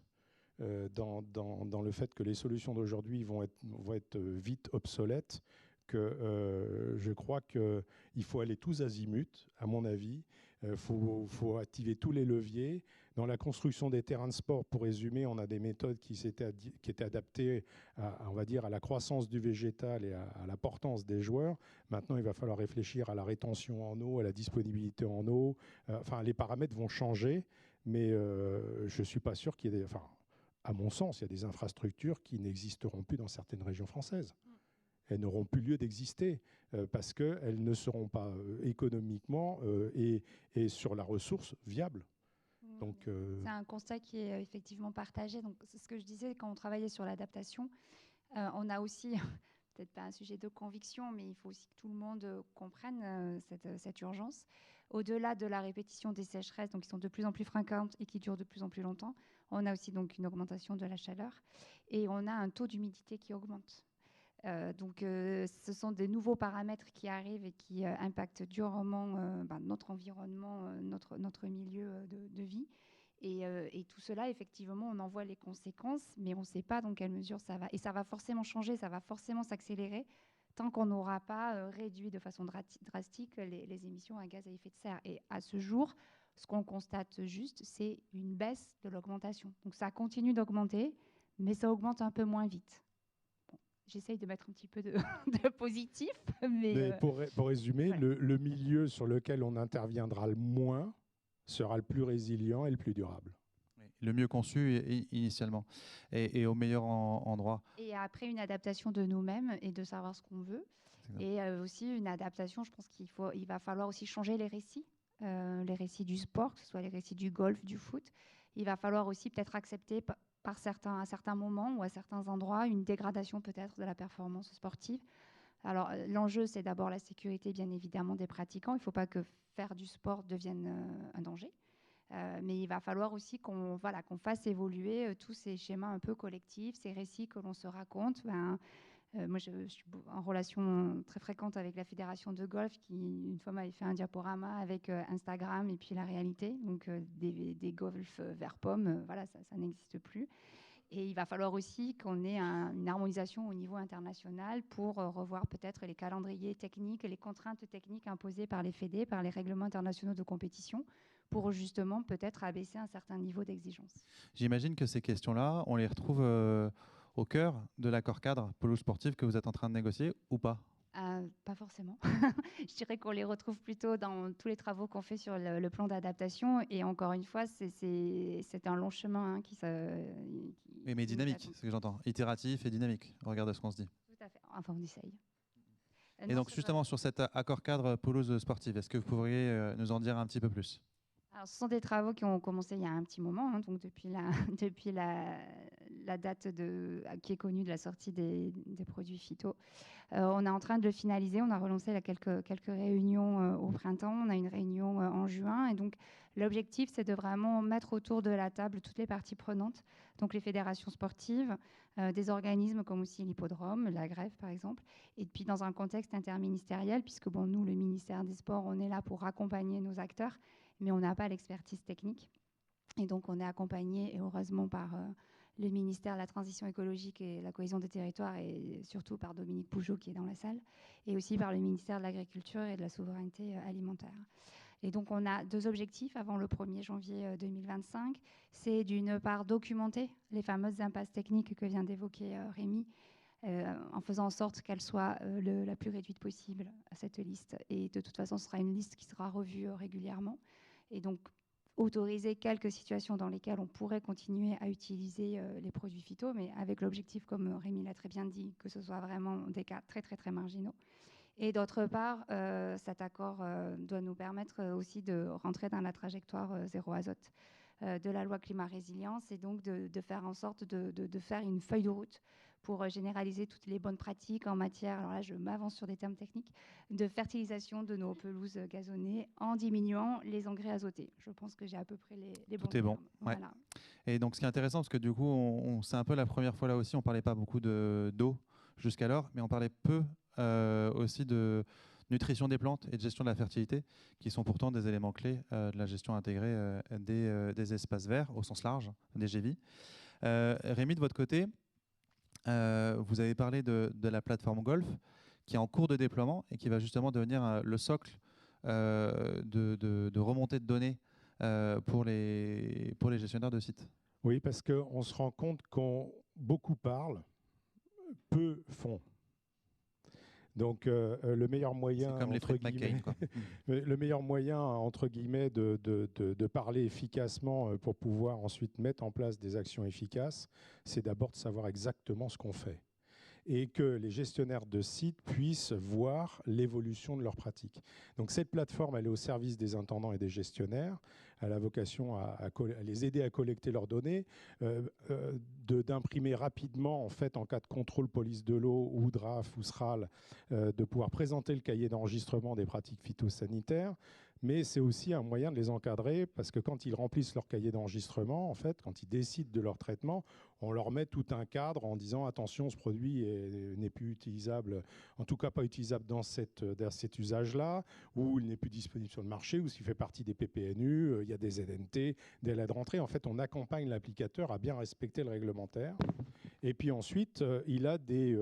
dans le fait que les solutions d'aujourd'hui vont être vite obsolètes, que je crois qu'il faut aller tous azimuts, à mon avis. Il faut activer tous les leviers. Dans la construction des terrains de sport, pour résumer, on a des méthodes qui étaient adaptées on va dire, à la croissance du végétal et à la portance des joueurs. Maintenant, il va falloir réfléchir à la rétention en eau, à la disponibilité en eau. Enfin, les paramètres vont changer, mais je ne suis pas sûr qu'il y ait des... Enfin, à mon sens, il y a des infrastructures qui n'existeront plus dans certaines régions françaises. Elles n'auront plus lieu d'exister parce qu'elles ne seront pas économiquement et sur la ressource viables. Donc, c'est un constat qui est effectivement partagé. Donc, c'est ce que je disais quand on travaillait sur l'adaptation. On a aussi, peut-être pas un sujet de conviction, mais il faut aussi que tout le monde comprenne cette urgence. Au-delà de la répétition des sécheresses, donc qui sont de plus en plus fréquentes et qui durent de plus en plus longtemps, on a aussi donc une augmentation de la chaleur et on a un taux d'humidité qui augmente. Donc, ce sont des nouveaux paramètres qui arrivent et qui impactent durement notre environnement, notre milieu de vie. Et tout cela, effectivement, on en voit les conséquences, mais on ne sait pas dans quelle mesure ça va. Et ça va forcément changer, ça va forcément s'accélérer tant qu'on n'aura pas réduit de façon drastique les émissions à gaz à effet de serre. Et à ce jour, ce qu'on constate juste, c'est une baisse de l'augmentation. Donc, ça continue d'augmenter, mais ça augmente un peu moins vite. J'essaye de mettre un petit peu de positif. Mais pour résumer, ouais. le milieu sur lequel on interviendra le moins sera le plus résilient et le plus durable. Le mieux conçu initialement et au meilleur endroit. Et après, une adaptation de nous-mêmes et de savoir ce qu'on veut. Et aussi une adaptation, je pense qu'il va falloir aussi changer les récits du sport, que ce soit les récits du golf, du foot. Il va falloir aussi peut-être accepter à certains moments ou à certains endroits une dégradation peut-être de la performance sportive. Alors l'enjeu, c'est d'abord la sécurité bien évidemment des pratiquants. Il ne faut pas que faire du sport devienne un danger. Mais il va falloir aussi qu'on fasse évoluer tous ces schémas un peu collectifs, ces récits que l'on se raconte. Moi, je suis en relation très fréquente avec la fédération de golf qui, une fois, m'avait fait un diaporama avec Instagram et puis la réalité. Donc, des golfs vert pomme, voilà, ça n'existe plus. Et il va falloir aussi qu'on ait une harmonisation au niveau international pour revoir peut-être les calendriers techniques, les contraintes techniques imposées par les fédés, par les règlements internationaux de compétition, pour justement peut-être abaisser un certain niveau d'exigence. J'imagine que ces questions-là, on les retrouve au cœur de l'accord cadre polo sportif que vous êtes en train de négocier ou pas ? Pas forcément. Je dirais qu'on les retrouve plutôt dans tous les travaux qu'on fait sur le plan d'adaptation. Et encore une fois, c'est un long chemin mais dynamique, c'est ce que j'entends. Itératif et dynamique, au regard de ce qu'on se dit. Tout à fait. Enfin, on essaye. Et donc, justement, sur cet accord cadre pelouse sportive, est-ce que vous pourriez nous en dire un petit peu plus ? Alors, ce sont des travaux qui ont commencé il y a un petit moment, hein, donc depuis la date qui est connue de la sortie des produits phyto. On est en train de le finaliser. On a relancé quelques réunions au printemps. On a une réunion en juin. Et donc, l'objectif, c'est de vraiment mettre autour de la table toutes les parties prenantes, donc les fédérations sportives, des organismes comme aussi l'hippodrome, la greffe par exemple, et puis dans un contexte interministériel, puisque nous, le ministère des Sports, on est là pour accompagner nos acteurs, mais on n'a pas l'expertise technique. Et donc, on est accompagné, et heureusement, par le ministère de la Transition écologique et la cohésion des territoires, et surtout par Dominique Pougeot, qui est dans la salle, et aussi par le ministère de l'Agriculture et de la Souveraineté alimentaire. Et donc, on a deux objectifs avant le 1er janvier 2025. C'est d'une part documenter les fameuses impasses techniques que vient d'évoquer Rémi, en faisant en sorte qu'elle soit la plus réduite possible à cette liste. Et de toute façon, ce sera une liste qui sera revue régulièrement. Et donc, autoriser quelques situations dans lesquelles on pourrait continuer à utiliser les produits phyto, mais avec l'objectif, comme Rémi l'a très bien dit, que ce soit vraiment des cas très, très, très marginaux. Et d'autre part, cet accord doit nous permettre aussi de rentrer dans la trajectoire zéro azote de la loi climat résilience et donc de faire en sorte de faire une feuille de route pour généraliser toutes les bonnes pratiques en matière, alors là je m'avance sur des termes techniques, de fertilisation de nos pelouses gazonnées en diminuant les engrais azotés. Je pense que j'ai à peu près les bons Tout est bon. termes. Ouais. Voilà. Et donc, ce qui est intéressant, parce que du coup, c'est un peu la première fois là aussi, on ne parlait pas beaucoup d'eau jusqu'alors, mais on parlait peu aussi de nutrition des plantes et de gestion de la fertilité, qui sont pourtant des éléments clés de la gestion intégrée des espaces verts au sens large, des GEVI. Rémi, de votre côté, vous avez parlé de la plateforme Golf, qui est en cours de déploiement et qui va justement devenir le socle de remontée de données pour les gestionnaires de sites. Oui, parce qu'on se rend compte qu'on beaucoup parlent, peu font. Donc le meilleur moyen, c'est comme les frites McCain, quoi. le meilleur moyen entre guillemets de parler efficacement pour pouvoir ensuite mettre en place des actions efficaces, c'est d'abord de savoir exactement ce qu'on fait et que les gestionnaires de sites puissent voir l'évolution de leurs pratiques. Donc cette plateforme, elle est au service des intendants et des gestionnaires. Elle a vocation à les aider à collecter leurs données, d'imprimer rapidement, en fait, en cas de contrôle police de l'eau ou DRAF ou SRAL, de pouvoir présenter le cahier d'enregistrement des pratiques phytosanitaires. Mais c'est aussi un moyen de les encadrer parce que quand ils remplissent leur cahier d'enregistrement, en fait, quand ils décident de leur traitement, on leur met tout un cadre en disant attention, ce produit n'est plus utilisable, en tout cas pas utilisable dans cet usage-là, ou il n'est plus disponible sur le marché, ou s'il fait partie des PPNU, il y a des ZNT, des aides de rentrée. En fait, on accompagne l'applicateur à bien respecter le réglementaire. Et puis ensuite, il a des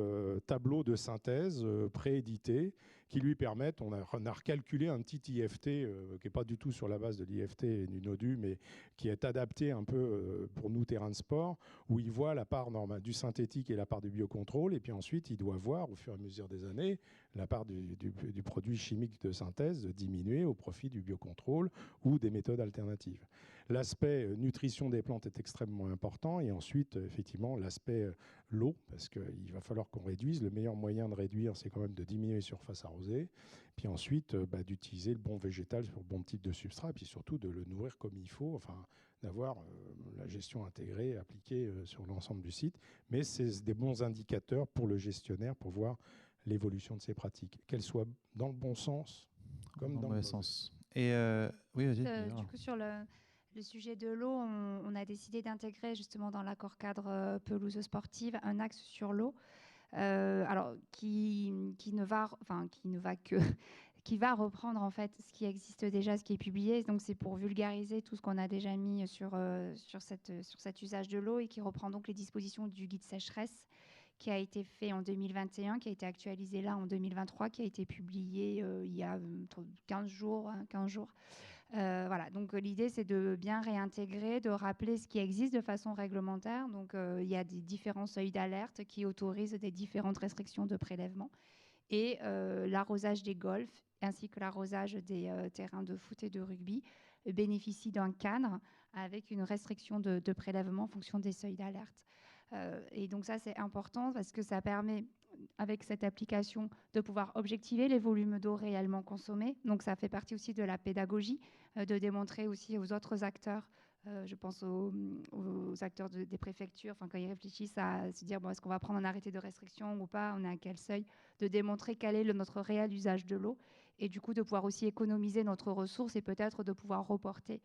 tableaux de synthèse préédités qui lui permettent, on a recalculé un petit IFT qui n'est pas du tout sur la base de l'IFT et du NODU, mais qui est adapté un peu pour nous, terrain de sport, où il voit la part normale du synthétique et la part du biocontrôle, et puis ensuite, il doit voir, au fur et à mesure des années, la part du produit chimique de synthèse diminuer au profit du biocontrôle ou des méthodes alternatives. L'aspect nutrition des plantes est extrêmement important, et ensuite, effectivement, l'aspect l'eau, parce qu'il va falloir qu'on réduise. Le meilleur moyen de réduire, c'est quand même de diminuer les surfaces arrosées, puis ensuite d'utiliser le bon végétal sur le bon type de substrat, et puis surtout de le nourrir comme il faut, enfin d'avoir la gestion intégrée appliquée sur l'ensemble du site. Mais c'est des bons indicateurs pour le gestionnaire pour voir l'évolution de ses pratiques, qu'elles soient dans le bon sens comme dans le mauvais sens. Et oui, vas-y. Du coup, sur le sujet de l'eau, on a décidé d'intégrer justement dans l'accord cadre pelouse sportive un axe sur l'eau, alors qui va reprendre en fait ce qui existe déjà, ce qui est publié. Donc c'est pour vulgariser tout ce qu'on a déjà mis sur cet usage de l'eau et qui reprend donc les dispositions du guide sécheresse qui a été fait en 2021, qui a été actualisé là en 2023, qui a été publié il y a 15 jours. Voilà, donc l'idée c'est de bien réintégrer, de rappeler ce qui existe de façon réglementaire. Donc il y a des différents seuils d'alerte qui autorisent des différentes restrictions de prélèvement. Et l'arrosage des golfs ainsi que l'arrosage des terrains de foot et de rugby bénéficient d'un cadre avec une restriction de prélèvement en fonction des seuils d'alerte. Et donc ça, c'est important parce que ça permet, avec cette application, de pouvoir objectiver les volumes d'eau réellement consommés. Donc ça fait partie aussi de la pédagogie, de démontrer aussi aux autres acteurs, je pense aux acteurs des préfectures, quand ils réfléchissent à se dire, bon, est-ce qu'on va prendre un arrêté de restriction ou pas, on est à quel seuil, de démontrer quel est notre réel usage de l'eau et du coup de pouvoir aussi économiser notre ressource et peut-être de pouvoir reporter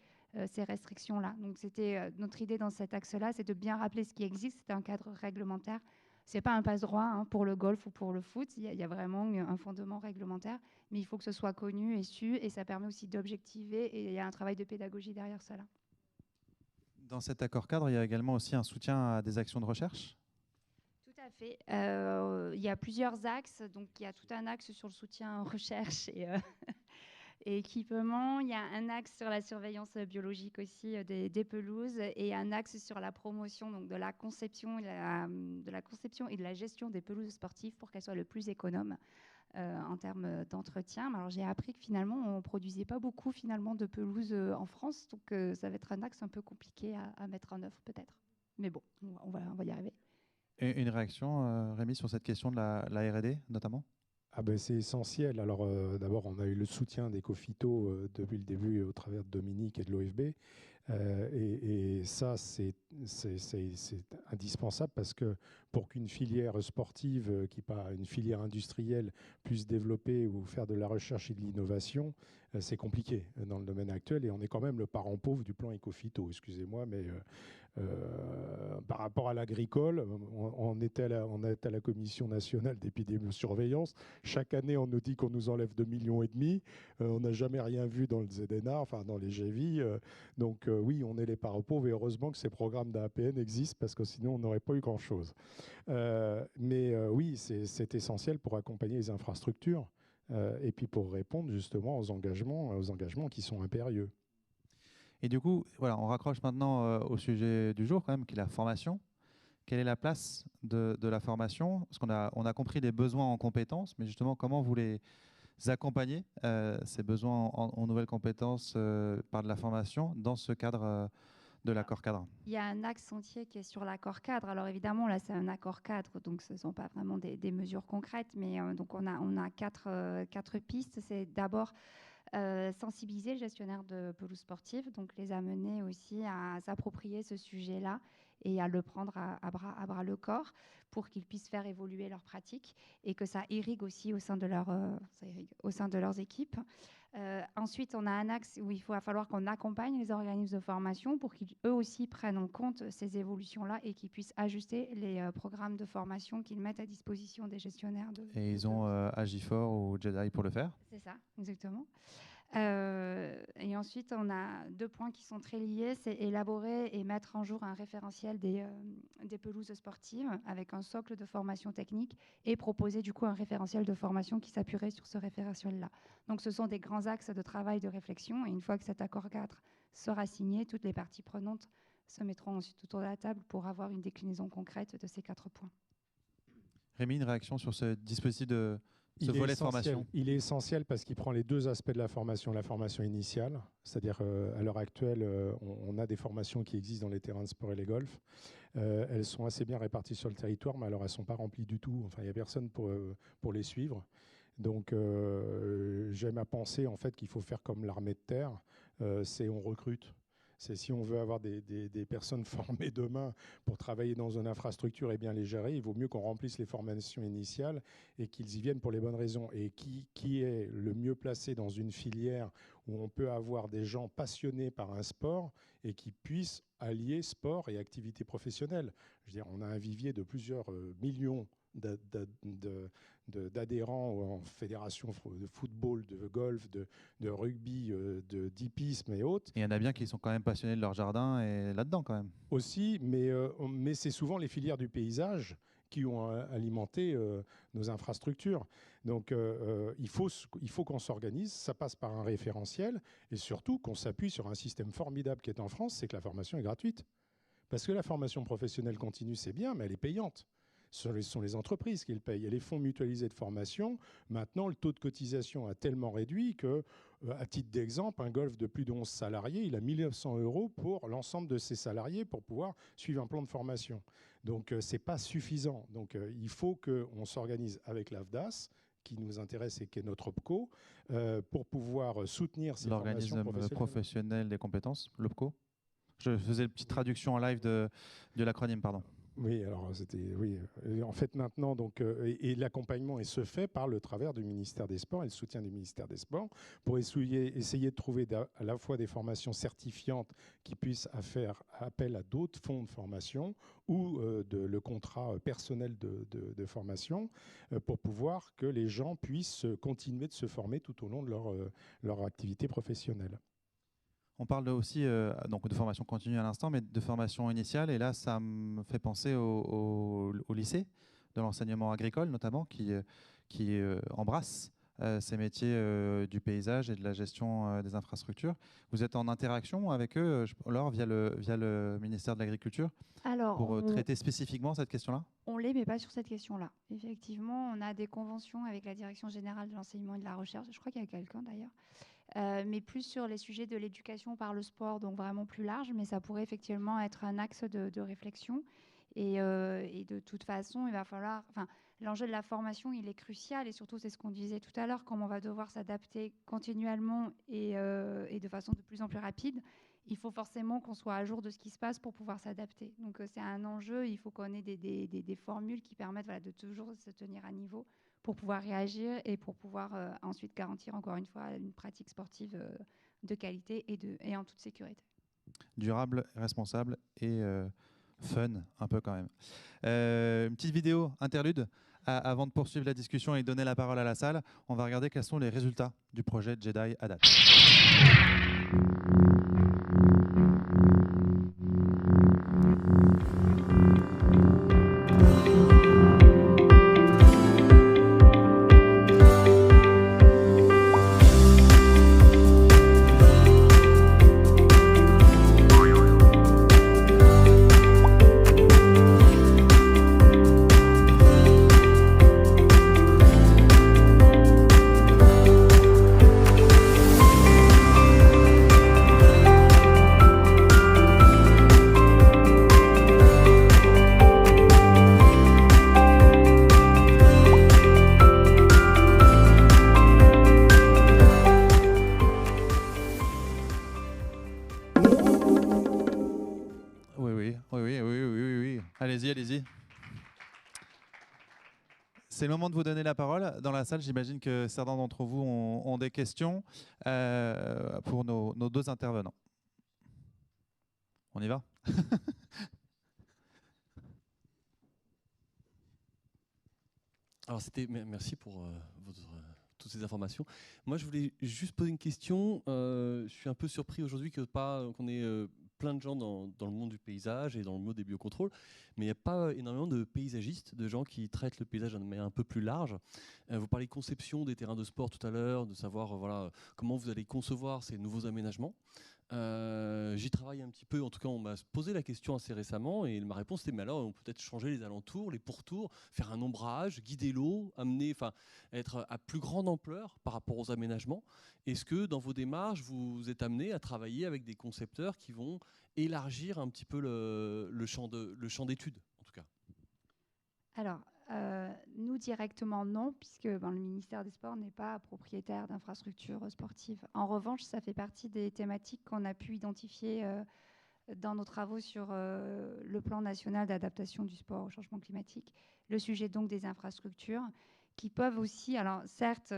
ces restrictions-là. Donc c'était notre idée dans cet axe-là, c'est de bien rappeler ce qui existe, c'est un cadre réglementaire. Ce n'est pas un passe-droit pour le golf ou pour le foot, il y a vraiment un fondement réglementaire, mais il faut que ce soit connu et su, et ça permet aussi d'objectiver, et il y a un travail de pédagogie derrière cela. Dans cet accord cadre, il y a également aussi un soutien à des actions de recherche ? Tout à fait. Il y a plusieurs axes. Donc, il y a tout un axe sur le soutien en recherche et équipement. Il y a un axe sur la surveillance biologique aussi des pelouses et un axe sur la promotion donc de la conception et de la gestion des pelouses sportives pour qu'elles soient le plus économes en termes d'entretien. Alors, j'ai appris que finalement, on ne produisait pas beaucoup finalement de pelouses en France. Donc, ça va être un axe un peu compliqué à mettre en œuvre peut-être. Mais bon, on va y arriver. Et une réaction, Rémi, sur cette question de la R&D notamment ? C'est essentiel. Alors d'abord, on a eu le soutien d'Ecofito depuis le début au travers de Dominique et de l'OFB. Et ça, c'est indispensable parce que pour qu'une filière sportive, qui n'est pas une filière industrielle, puisse développer ou faire de la recherche et de l'innovation, c'est compliqué dans le domaine actuel. Et on est quand même le parent pauvre du plan Ecofito, excusez-moi, mais par rapport à l'agricole, on est à la Commission nationale d'épidémiosurveillance. Chaque année, on nous dit qu'on nous enlève 2,5 millions. On n'a jamais rien vu dans le ZNA, enfin dans les GEVI. Donc oui, on est les parents pauvres et heureusement que ces programmes d'APN existent parce que sinon, on n'aurait pas eu grand-chose. Oui, c'est essentiel pour accompagner les infrastructures et puis pour répondre justement aux engagements qui sont impérieux. Et du coup, voilà, on raccroche maintenant au sujet du jour, quand même, qui est la formation. Quelle est la place de la formation? Parce on a compris les besoins en compétences, mais justement, comment vous les accompagnez, ces besoins en nouvelles compétences par de la formation dans ce cadre de l'accord cadre? Il y a un axe entier qui est sur l'accord cadre. Alors évidemment, là, c'est un accord cadre, donc ce ne sont pas vraiment des mesures concrètes, mais donc on a quatre pistes. C'est d'abord sensibiliser le gestionnaire de pelouse sportive, donc les amener aussi à s'approprier ce sujet-là et à le prendre à bras le corps pour qu'ils puissent faire évoluer leurs pratiques et que ça irrigue aussi au sein de leurs équipes. Ensuite, on a un axe où il va falloir qu'on accompagne les organismes de formation pour qu'eux aussi prennent en compte ces évolutions-là et qu'ils puissent ajuster les programmes de formation qu'ils mettent à disposition des gestionnaires. Et ils ont Agifor ou Jedi pour le faire? C'est ça, exactement. Et ensuite, on a 2 points qui sont très liés, c'est élaborer et mettre en jour un référentiel des pelouses sportives avec un socle de formation technique et proposer du coup un référentiel de formation qui s'appuierait sur ce référentiel-là. Donc ce sont des grands axes de travail, de réflexion, et une fois que cet accord cadre sera signé, toutes les parties prenantes se mettront ensuite autour de la table pour avoir une déclinaison concrète de ces 4 points. Rémi, une réaction sur ce dispositif ce volet de formation? Il est essentiel parce qu'il prend les 2 aspects de la formation initiale, c'est-à-dire à l'heure actuelle, on a des formations qui existent dans les terrains de sport et les golfs. Elles sont assez bien réparties sur le territoire, mais alors elles ne sont pas remplies du tout. Enfin, il n'y a personne pour les suivre. Donc, j'aime à penser en fait qu'il faut faire comme l'armée de terre, c'est on recrute. C'est si on veut avoir des personnes formées demain pour travailler dans une infrastructure et bien les gérer, il vaut mieux qu'on remplisse les formations initiales et qu'ils y viennent pour les bonnes raisons. Et qui est le mieux placé dans une filière où on peut avoir des gens passionnés par un sport et qui puissent allier sport et activité professionnelle? Je veux dire, on a un vivier de plusieurs millions d'adhérents en fédération de football, de golf, de rugby, d'hippisme et autres. Il y en a bien qui sont quand même passionnés de leur jardin et là-dedans quand même. Aussi, mais c'est souvent les filières du paysage qui ont alimenté nos infrastructures. Donc il faut qu'on s'organise, ça passe par un référentiel et surtout qu'on s'appuie sur un système formidable qui est en France, c'est que la formation est gratuite. Parce que la formation professionnelle continue, c'est bien, mais elle est payante. Ce sont les entreprises qui le payent. Et les fonds mutualisés de formation, maintenant, le taux de cotisation a tellement réduit que, à titre d'exemple, un golf de plus de 11 salariés, il a 1 900 € pour l'ensemble de ses salariés pour pouvoir suivre un plan de formation. Donc, ce n'est pas suffisant. Donc, il faut qu'on s'organise avec l'AFDAS, qui nous intéresse et qui est notre OPCO, pour pouvoir soutenir ces formations professionnelles. L'organisme professionnel des compétences, l'OPCO. Je faisais une petite traduction en live de l'acronyme, pardon. Oui, alors oui. En fait, maintenant, donc, et l'accompagnement se fait par le travers du ministère des Sports et le soutien du ministère des Sports pour essayer de trouver à la fois des formations certifiantes qui puissent faire appel à d'autres fonds de formation ou le contrat personnel de formation pour pouvoir que les gens puissent continuer de se former tout au long de leur activité professionnelle. On parle aussi donc de formation continue à l'instant, mais de formation initiale. Et là, ça me fait penser au lycée, de l'enseignement agricole notamment, qui embrasse ces métiers du paysage et de la gestion des infrastructures. Vous êtes en interaction avec eux, Laure, via le ministère de l'Agriculture, pour traiter spécifiquement cette question-là? On l'est, mais pas sur cette question-là. Effectivement, on a des conventions avec la Direction générale de l'enseignement et de la recherche. Je crois qu'il y a quelqu'un d'ailleurs. Mais plus sur les sujets de l'éducation par le sport, donc vraiment plus large, mais ça pourrait effectivement être un axe de réflexion. Et de toute façon, il va falloir... l'enjeu de la formation, il est crucial et surtout, c'est ce qu'on disait tout à l'heure, comme on va devoir s'adapter continuellement et de façon de plus en plus rapide, il faut forcément qu'on soit à jour de ce qui se passe pour pouvoir s'adapter. Donc, c'est un enjeu, il faut qu'on ait des formules qui permettent de toujours se tenir à niveau pour pouvoir réagir et pour pouvoir ensuite garantir, encore une fois, une pratique sportive de qualité et en toute sécurité. Durable, responsable et fun, un peu quand même. Une petite vidéo interlude avant de poursuivre la discussion et donner la parole à la salle. On va regarder quels sont les résultats du projet Jedi Adapt. Allez-y. C'est le moment de vous donner la parole. Dans la salle, j'imagine que certains d'entre vous ont des questions pour nos deux intervenants. On y va? Alors, merci pour toutes ces informations. Moi, je voulais juste poser une question. Je suis un peu surpris aujourd'hui qu'on ait plein de gens dans le monde du paysage et dans le monde des biocontrôles, mais il n'y a pas énormément de paysagistes, de gens qui traitent le paysage de manière un peu plus large. Vous parlez de conception des terrains de sport tout à l'heure, de savoir comment vous allez concevoir ces nouveaux aménagements. J'y travaille un petit peu, en tout cas on m'a posé la question assez récemment et ma réponse était mais alors on peut peut-être changer les alentours, les pourtours, faire un ombrage, guider l'eau, être à plus grande ampleur par rapport aux aménagements. Est-ce que dans vos démarches vous êtes amené à travailler avec des concepteurs qui vont élargir un petit peu le champ d'études en tout cas? Alors, nous directement non, puisque le ministère des Sports n'est pas propriétaire d'infrastructures sportives. En revanche, ça fait partie des thématiques qu'on a pu identifier dans nos travaux sur le plan national d'adaptation du sport au changement climatique. Le sujet donc des infrastructures qui peuvent aussi, alors certes,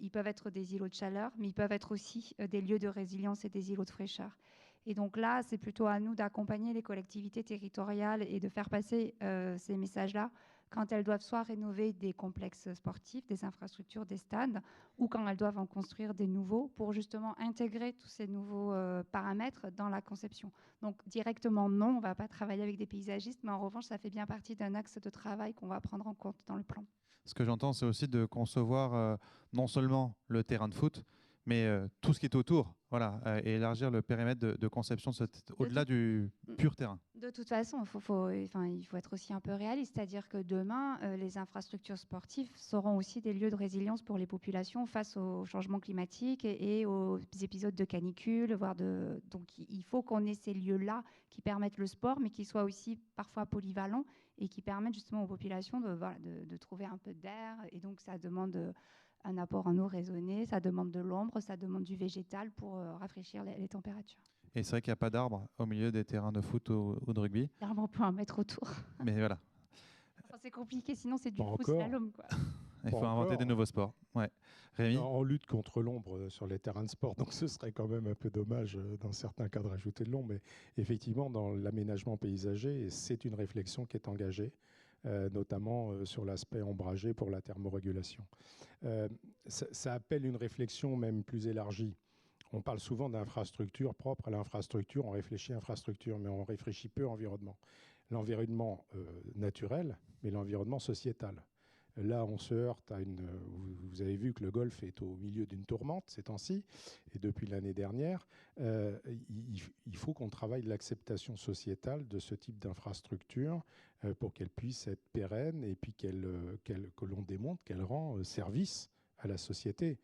ils peuvent être des îlots de chaleur, mais ils peuvent être aussi des lieux de résilience et des îlots de fraîcheur. Et donc là, c'est plutôt à nous d'accompagner les collectivités territoriales et de faire passer ces messages-là quand elles doivent soit rénover des complexes sportifs, des infrastructures, des stades, ou quand elles doivent en construire des nouveaux pour justement intégrer tous ces nouveaux paramètres dans la conception. Donc directement, non, on ne va pas travailler avec des paysagistes, mais en revanche, ça fait bien partie d'un axe de travail qu'on va prendre en compte dans le plan. Ce que j'entends, c'est aussi de concevoir non seulement le terrain de foot, mais tout ce qui est autour, et élargir le périmètre de conception au-delà du pur terrain. De toute façon, il faut être aussi un peu réaliste, c'est-à-dire que demain, les infrastructures sportives seront aussi des lieux de résilience pour les populations face au changement climatique et aux épisodes de canicule. Donc, il faut qu'on ait ces lieux-là qui permettent le sport, mais qui soient aussi parfois polyvalents et qui permettent justement aux populations de trouver un peu d'air. Et donc, ça demande un apport en eau raisonné, ça demande de l'ombre, ça demande du végétal pour rafraîchir les températures. Et c'est vrai qu'il n'y a pas d'arbres au milieu des terrains de foot ou de rugby. L'arbre, on peut en mettre autour. Mais voilà. Enfin, c'est compliqué, sinon c'est du coup slalom, quoi. Il faut inventer des nouveaux sports. Ouais. Rémi ? On lutte contre l'ombre sur les terrains de sport, donc ce serait quand même un peu dommage dans certains cas de rajouter de l'ombre. Mais effectivement, dans l'aménagement paysager, c'est une réflexion qui est engagée. Notamment sur l'aspect ombragé pour la thermorégulation. Ça appelle une réflexion même plus élargie. On parle souvent d'infrastructure propre à l'infrastructure, on réfléchit infrastructure, mais on réfléchit peu environnement. L'environnement naturel, mais l'environnement sociétal. Là, on se heurte à vous avez vu que le Golfe est au milieu d'une tourmente ces temps-ci, et depuis l'année dernière, il faut qu'on travaille l'acceptation sociétale de ce type d'infrastructure pour qu'elle puisse être pérenne et puis que l'on démontre qu'elle rend service à la société.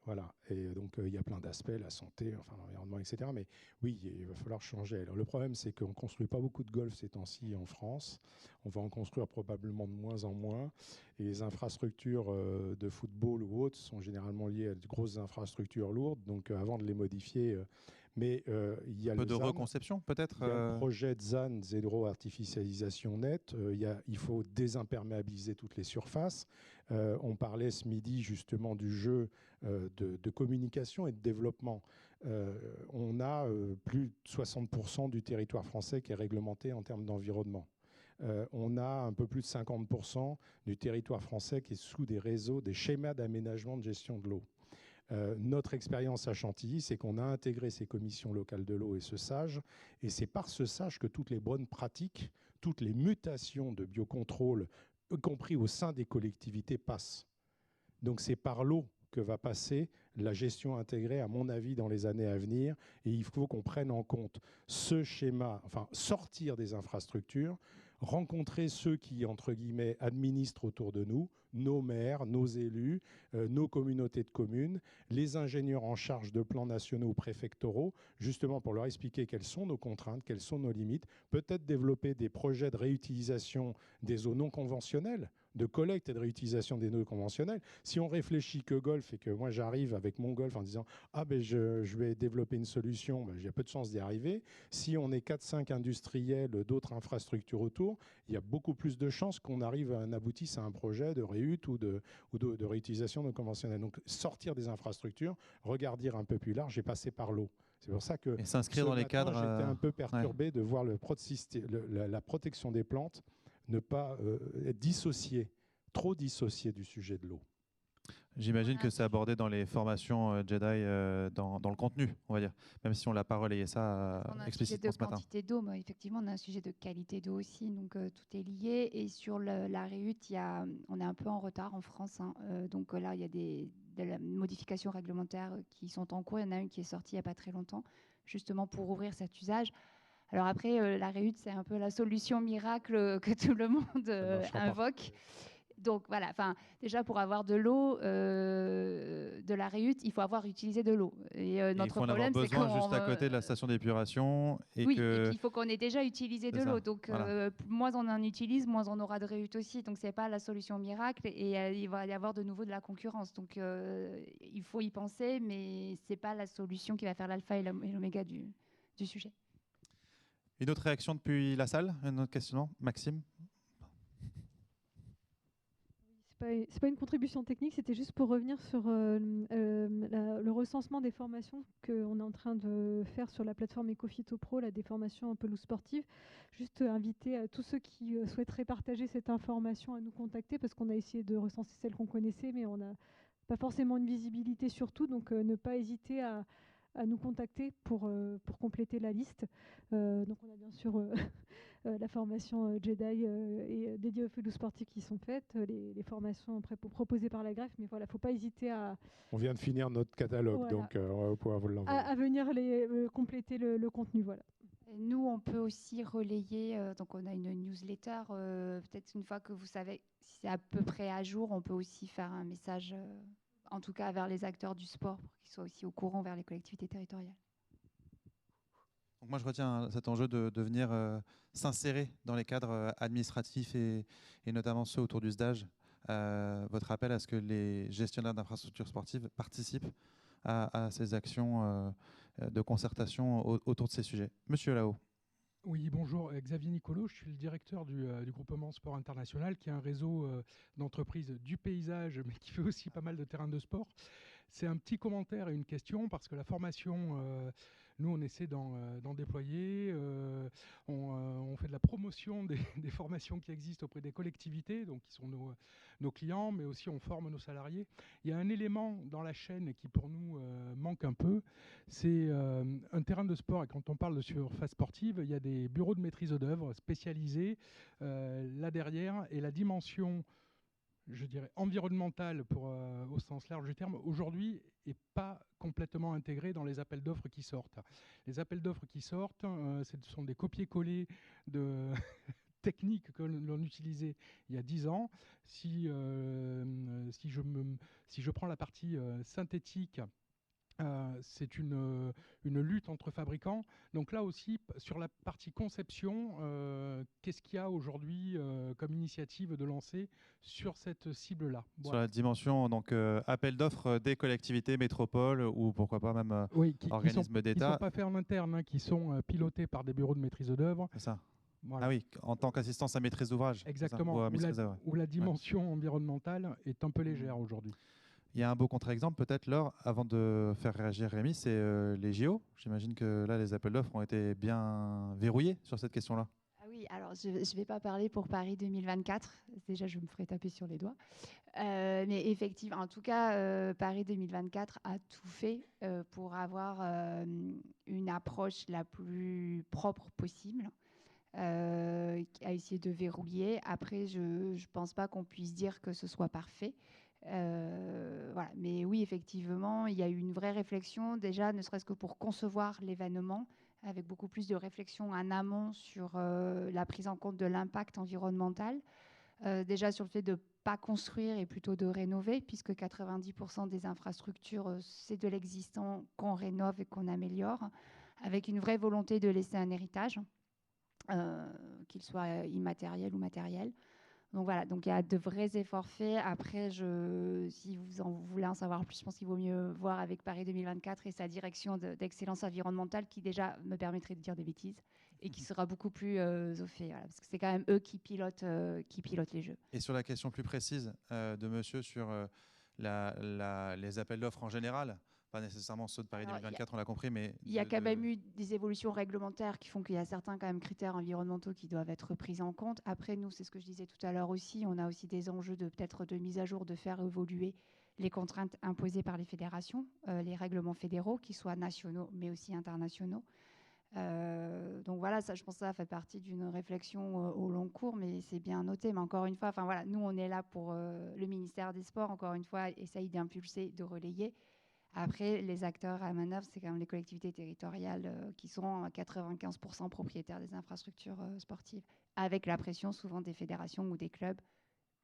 Voilà, et donc il y a plein d'aspects, la santé, enfin l'environnement, etc. Mais oui, il va falloir changer. Alors, le problème, c'est qu'on ne construit pas beaucoup de golf ces temps-ci en France. On va en construire probablement de moins en moins. Et les infrastructures de football ou autres sont généralement liées à de grosses infrastructures lourdes. Donc avant de les modifier, mais il y a Un peu le de ZAN. reconception, peut-être. Il y a le projet de ZAN, zéro artificialisation nette. Il faut désimperméabiliser toutes les surfaces. On parlait ce midi justement du jeu de communication et de développement. On a plus de 60% du territoire français qui est réglementé en termes d'environnement. On a un peu plus de 50% du territoire français qui est sous des réseaux, des schémas d'aménagement de gestion de l'eau. Notre expérience à Chantilly, c'est qu'on a intégré ces commissions locales de l'eau et ce SAGE, et c'est par ce SAGE que toutes les bonnes pratiques, toutes les mutations de biocontrôle, y compris au sein des collectivités, passent. Donc c'est par l'eau que va passer la gestion intégrée, à mon avis, dans les années à venir, et il faut qu'on prenne en compte ce schéma, enfin sortir des infrastructures, rencontrer ceux qui, entre guillemets, administrent autour de nous, nos maires, nos élus, nos communautés de communes, les ingénieurs en charge de plans nationaux ou préfectoraux, justement pour leur expliquer quelles sont nos contraintes, quelles sont nos limites, peut-être développer des projets de réutilisation des eaux non conventionnelles, de collecte et de réutilisation des eaux conventionnelles. Si on réfléchit que golf et que moi j'arrive avec mon golf en disant « Ah ben je vais développer une solution ben, », j'ai peu de chances d'y arriver. Si on est 4-5 industriels, d'autres infrastructures autour, il y a beaucoup plus de chances qu'on arrive à aboutisse à un projet de réut ou de réutilisation non conventionnelle. Donc sortir des infrastructures, regarder un peu plus large et passer par l'eau. C'est pour ça que s'inscrire dans les cadres. J'étais un peu perturbé de voir la protection des plantes ne pas être dissociée, trop dissociée du sujet de l'eau. J'imagine que c'est abordé dans les formations Jedi, dans le contenu, on va dire, même si on ne l'a pas relayé ça explicitement ce matin. On a un sujet de quantité d'eau, mais effectivement, on a un sujet de qualité d'eau aussi, donc tout est lié. Et sur la réhute, on est un peu en retard en France. Hein. Donc là, il y a des modifications réglementaires qui sont en cours. Il y en a une qui est sortie il n'y a pas très longtemps, justement pour ouvrir cet usage. Alors après, la réhute, c'est un peu la solution miracle que tout le monde invoque. Donc voilà, déjà pour avoir de l'eau, de la réhute, il faut avoir utilisé de l'eau. Et notre problème, c'est qu'on juste à côté de la station d'épuration. Et puis il faut qu'on ait déjà utilisé de l'eau. Donc voilà. Moins on en utilise, moins on aura de réhute aussi. Donc c'est pas la solution miracle et il va y avoir de nouveau de la concurrence. Donc il faut y penser, mais c'est pas la solution qui va faire l'alpha et l'oméga du sujet. Une autre réaction depuis la salle? Un autre questionnement? Maxime? C'est pas une contribution technique, c'était juste pour revenir sur le recensement des formations qu'on est en train de faire sur la plateforme Ecophyto Pro, des formations un peu loup sportives. Juste inviter à tous ceux qui souhaiteraient partager cette information à nous contacter, parce qu'on a essayé de recenser celles qu'on connaissait, mais on n'a pas forcément une visibilité sur tout, donc ne pas hésiter à nous contacter pour compléter la liste. Donc on a bien sûr la formation Jedi et dédiée aux loups sportifs qui sont faites, les formations proposées par la greffe, mais voilà, il ne faut pas hésiter à... On vient de finir notre catalogue, voilà. Donc on va pouvoir vous l'envoyer. À venir compléter le contenu, voilà. Nous, on peut aussi relayer, donc on a une newsletter, peut-être une fois que vous savez si c'est à peu près à jour, on peut aussi faire un message... en tout cas vers les acteurs du sport, pour qu'ils soient aussi au courant vers les collectivités territoriales. Donc moi, je retiens cet enjeu de venir s'insérer dans les cadres administratifs et notamment ceux autour du SDAGE. Votre appel à ce que les gestionnaires d'infrastructures sportives participent à ces actions de concertation autour de ces sujets. Monsieur Lao. Oui, bonjour, Xavier Nicolo, je suis le directeur du groupement Sport International, qui est un réseau d'entreprises du paysage, mais qui fait aussi pas mal de terrains de sport. C'est un petit commentaire et une question, parce que la formation, nous, on essaie d'en déployer. On fait de la promotion des formations qui existent auprès des collectivités, donc qui sont nos clients, mais aussi on forme nos salariés. Il y a un élément dans la chaîne qui, pour nous, manque un peu, c'est un terrain de sport. Et quand on parle de surface sportive, il y a des bureaux de maîtrise d'œuvre spécialisés là derrière, et la dimension, je dirais, environnementale au sens large du terme, aujourd'hui, n'est pas complètement intégrée dans les appels d'offres qui sortent. Les appels d'offres qui sortent, ce sont des copier-coller de techniques que l'on utilisait il y a 10 ans. Si je prends la partie synthétique, c'est une lutte entre fabricants. Donc là aussi, sur la partie conception, qu'est-ce qu'il y a aujourd'hui comme initiative de lancer sur cette cible-là? Sur la dimension donc appel d'offres des collectivités, métropoles ou pourquoi pas même organismes d'État. Qui ne sont pas faits en interne, hein, qui sont pilotés par des bureaux de maîtrise d'œuvre. C'est ça. Voilà. Ah oui, en tant qu'assistance à maîtrise d'ouvrage. Exactement, où la dimension environnementale est un peu légère aujourd'hui. Il y a un beau contre-exemple, peut-être, Laure, avant de faire réagir Rémi, c'est les JO. J'imagine que là, les appels d'offres ont été bien verrouillés sur cette question-là. Ah oui, alors je ne vais pas parler pour Paris 2024. Déjà, je me ferai taper sur les doigts. Mais effectivement, en tout cas, Paris 2024 a tout fait pour avoir une approche la plus propre possible, à essayer de verrouiller. Après, je ne pense pas qu'on puisse dire que ce soit parfait. Voilà. Mais oui, effectivement, il y a eu une vraie réflexion, déjà, ne serait-ce que pour concevoir l'événement, avec beaucoup plus de réflexion en amont sur la prise en compte de l'impact environnemental. Déjà sur le fait de ne pas construire et plutôt de rénover, puisque 90% des infrastructures, c'est de l'existant qu'on rénove et qu'on améliore, avec une vraie volonté de laisser un héritage, qu'il soit immatériel ou matériel. Donc voilà, donc il y a de vrais efforts faits. Après, si vous en voulez en savoir plus, je pense qu'il vaut mieux voir avec Paris 2024 et sa direction d'excellence environnementale qui déjà me permettrait de dire des bêtises et qui sera beaucoup plus au fait, voilà, parce que c'est quand même eux qui pilotent les jeux. Et sur la question plus précise de monsieur sur les appels d'offres en général, pas nécessairement ceux de Paris 2024, on l'a compris, mais... Il y a quand même eu des évolutions réglementaires qui font qu'il y a certains quand même critères environnementaux qui doivent être pris en compte. Après, nous, c'est ce que je disais tout à l'heure aussi, on a aussi des enjeux peut-être de mise à jour, de faire évoluer les contraintes imposées par les fédérations, les règlements fédéraux, qui soient nationaux mais aussi internationaux. Donc voilà, ça, je pense que ça fait partie d'une réflexion au long cours, mais c'est bien noté. Mais encore une fois, voilà, nous, on est là pour le ministère des Sports, encore une fois, essaye d'impulser, de relayer. Après, les acteurs à manœuvre, c'est quand même les collectivités territoriales qui sont à 95% propriétaires des infrastructures sportives, avec la pression souvent des fédérations ou des clubs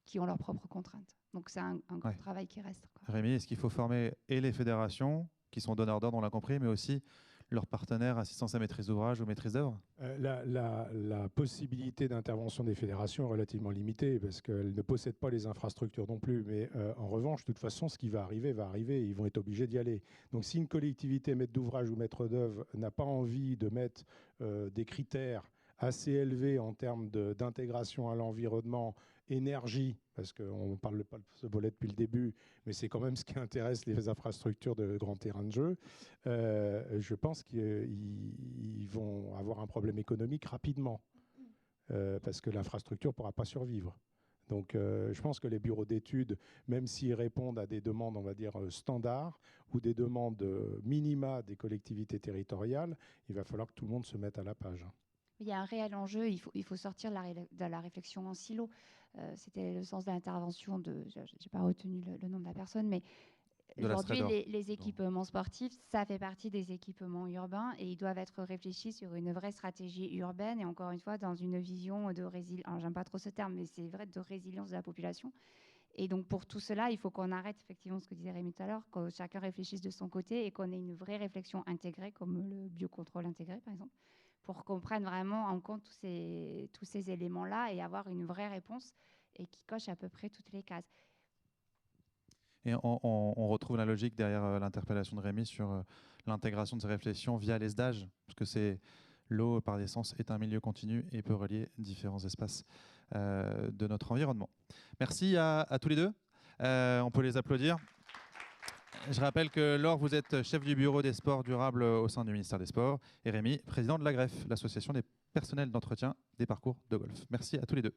qui ont leurs propres contraintes. Donc c'est un gros travail qui reste. Rémi, est-ce qu'il faut former et les fédérations, qui sont donneurs d'ordre, on l'a compris, mais aussi leurs partenaires, assistance à maîtrise d'ouvrage ou maîtrise d'œuvre? La possibilité d'intervention des fédérations est relativement limitée parce qu'elles ne possèdent pas les infrastructures non plus. Mais en revanche, de toute façon, ce qui va arriver, ils vont être obligés d'y aller. Donc si une collectivité maître d'ouvrage ou maître d'œuvre n'a pas envie de mettre des critères assez élevés en termes d'intégration à l'environnement, énergie, parce qu'on ne parle pas de ce volet depuis le début, mais c'est quand même ce qui intéresse les infrastructures de grands terrains de jeu, je pense qu'ils vont avoir un problème économique rapidement, parce que l'infrastructure ne pourra pas survivre. Donc je pense que les bureaux d'études, même s'ils répondent à des demandes, on va dire, standards, ou des demandes minima des collectivités territoriales, il va falloir que tout le monde se mette à la page. Il y a un réel enjeu, il faut sortir de la réflexion en silo. C'était le sens de l'intervention je n'ai pas retenu le nom de la personne, mais aujourd'hui, les équipements sportifs, ça fait partie des équipements urbains et ils doivent être réfléchis sur une vraie stratégie urbaine et encore une fois, dans une vision de résilience. Alors, j'aime pas trop ce terme, mais c'est vrai, de résilience de la population. Et donc, pour tout cela, il faut qu'on arrête effectivement ce que disait Rémi tout à l'heure, que chacun réfléchisse de son côté et qu'on ait une vraie réflexion intégrée, comme le biocontrôle intégré, par exemple, pour qu'on prenne vraiment en compte tous ces éléments-là et avoir une vraie réponse et qui coche à peu près toutes les cases. Et on retrouve la logique derrière l'interpellation de Rémi sur l'intégration de ces réflexions via les SDAGE, parce que l'eau, par essence, est un milieu continu et peut relier différents espaces de notre environnement. Merci à tous les deux. On peut les applaudir. Je rappelle que Laure, vous êtes chef du bureau des sports durables au sein du ministère des Sports, et Rémi, président de l'AGREF, l'association des personnels d'entretien des parcours de golf. Merci à tous les deux.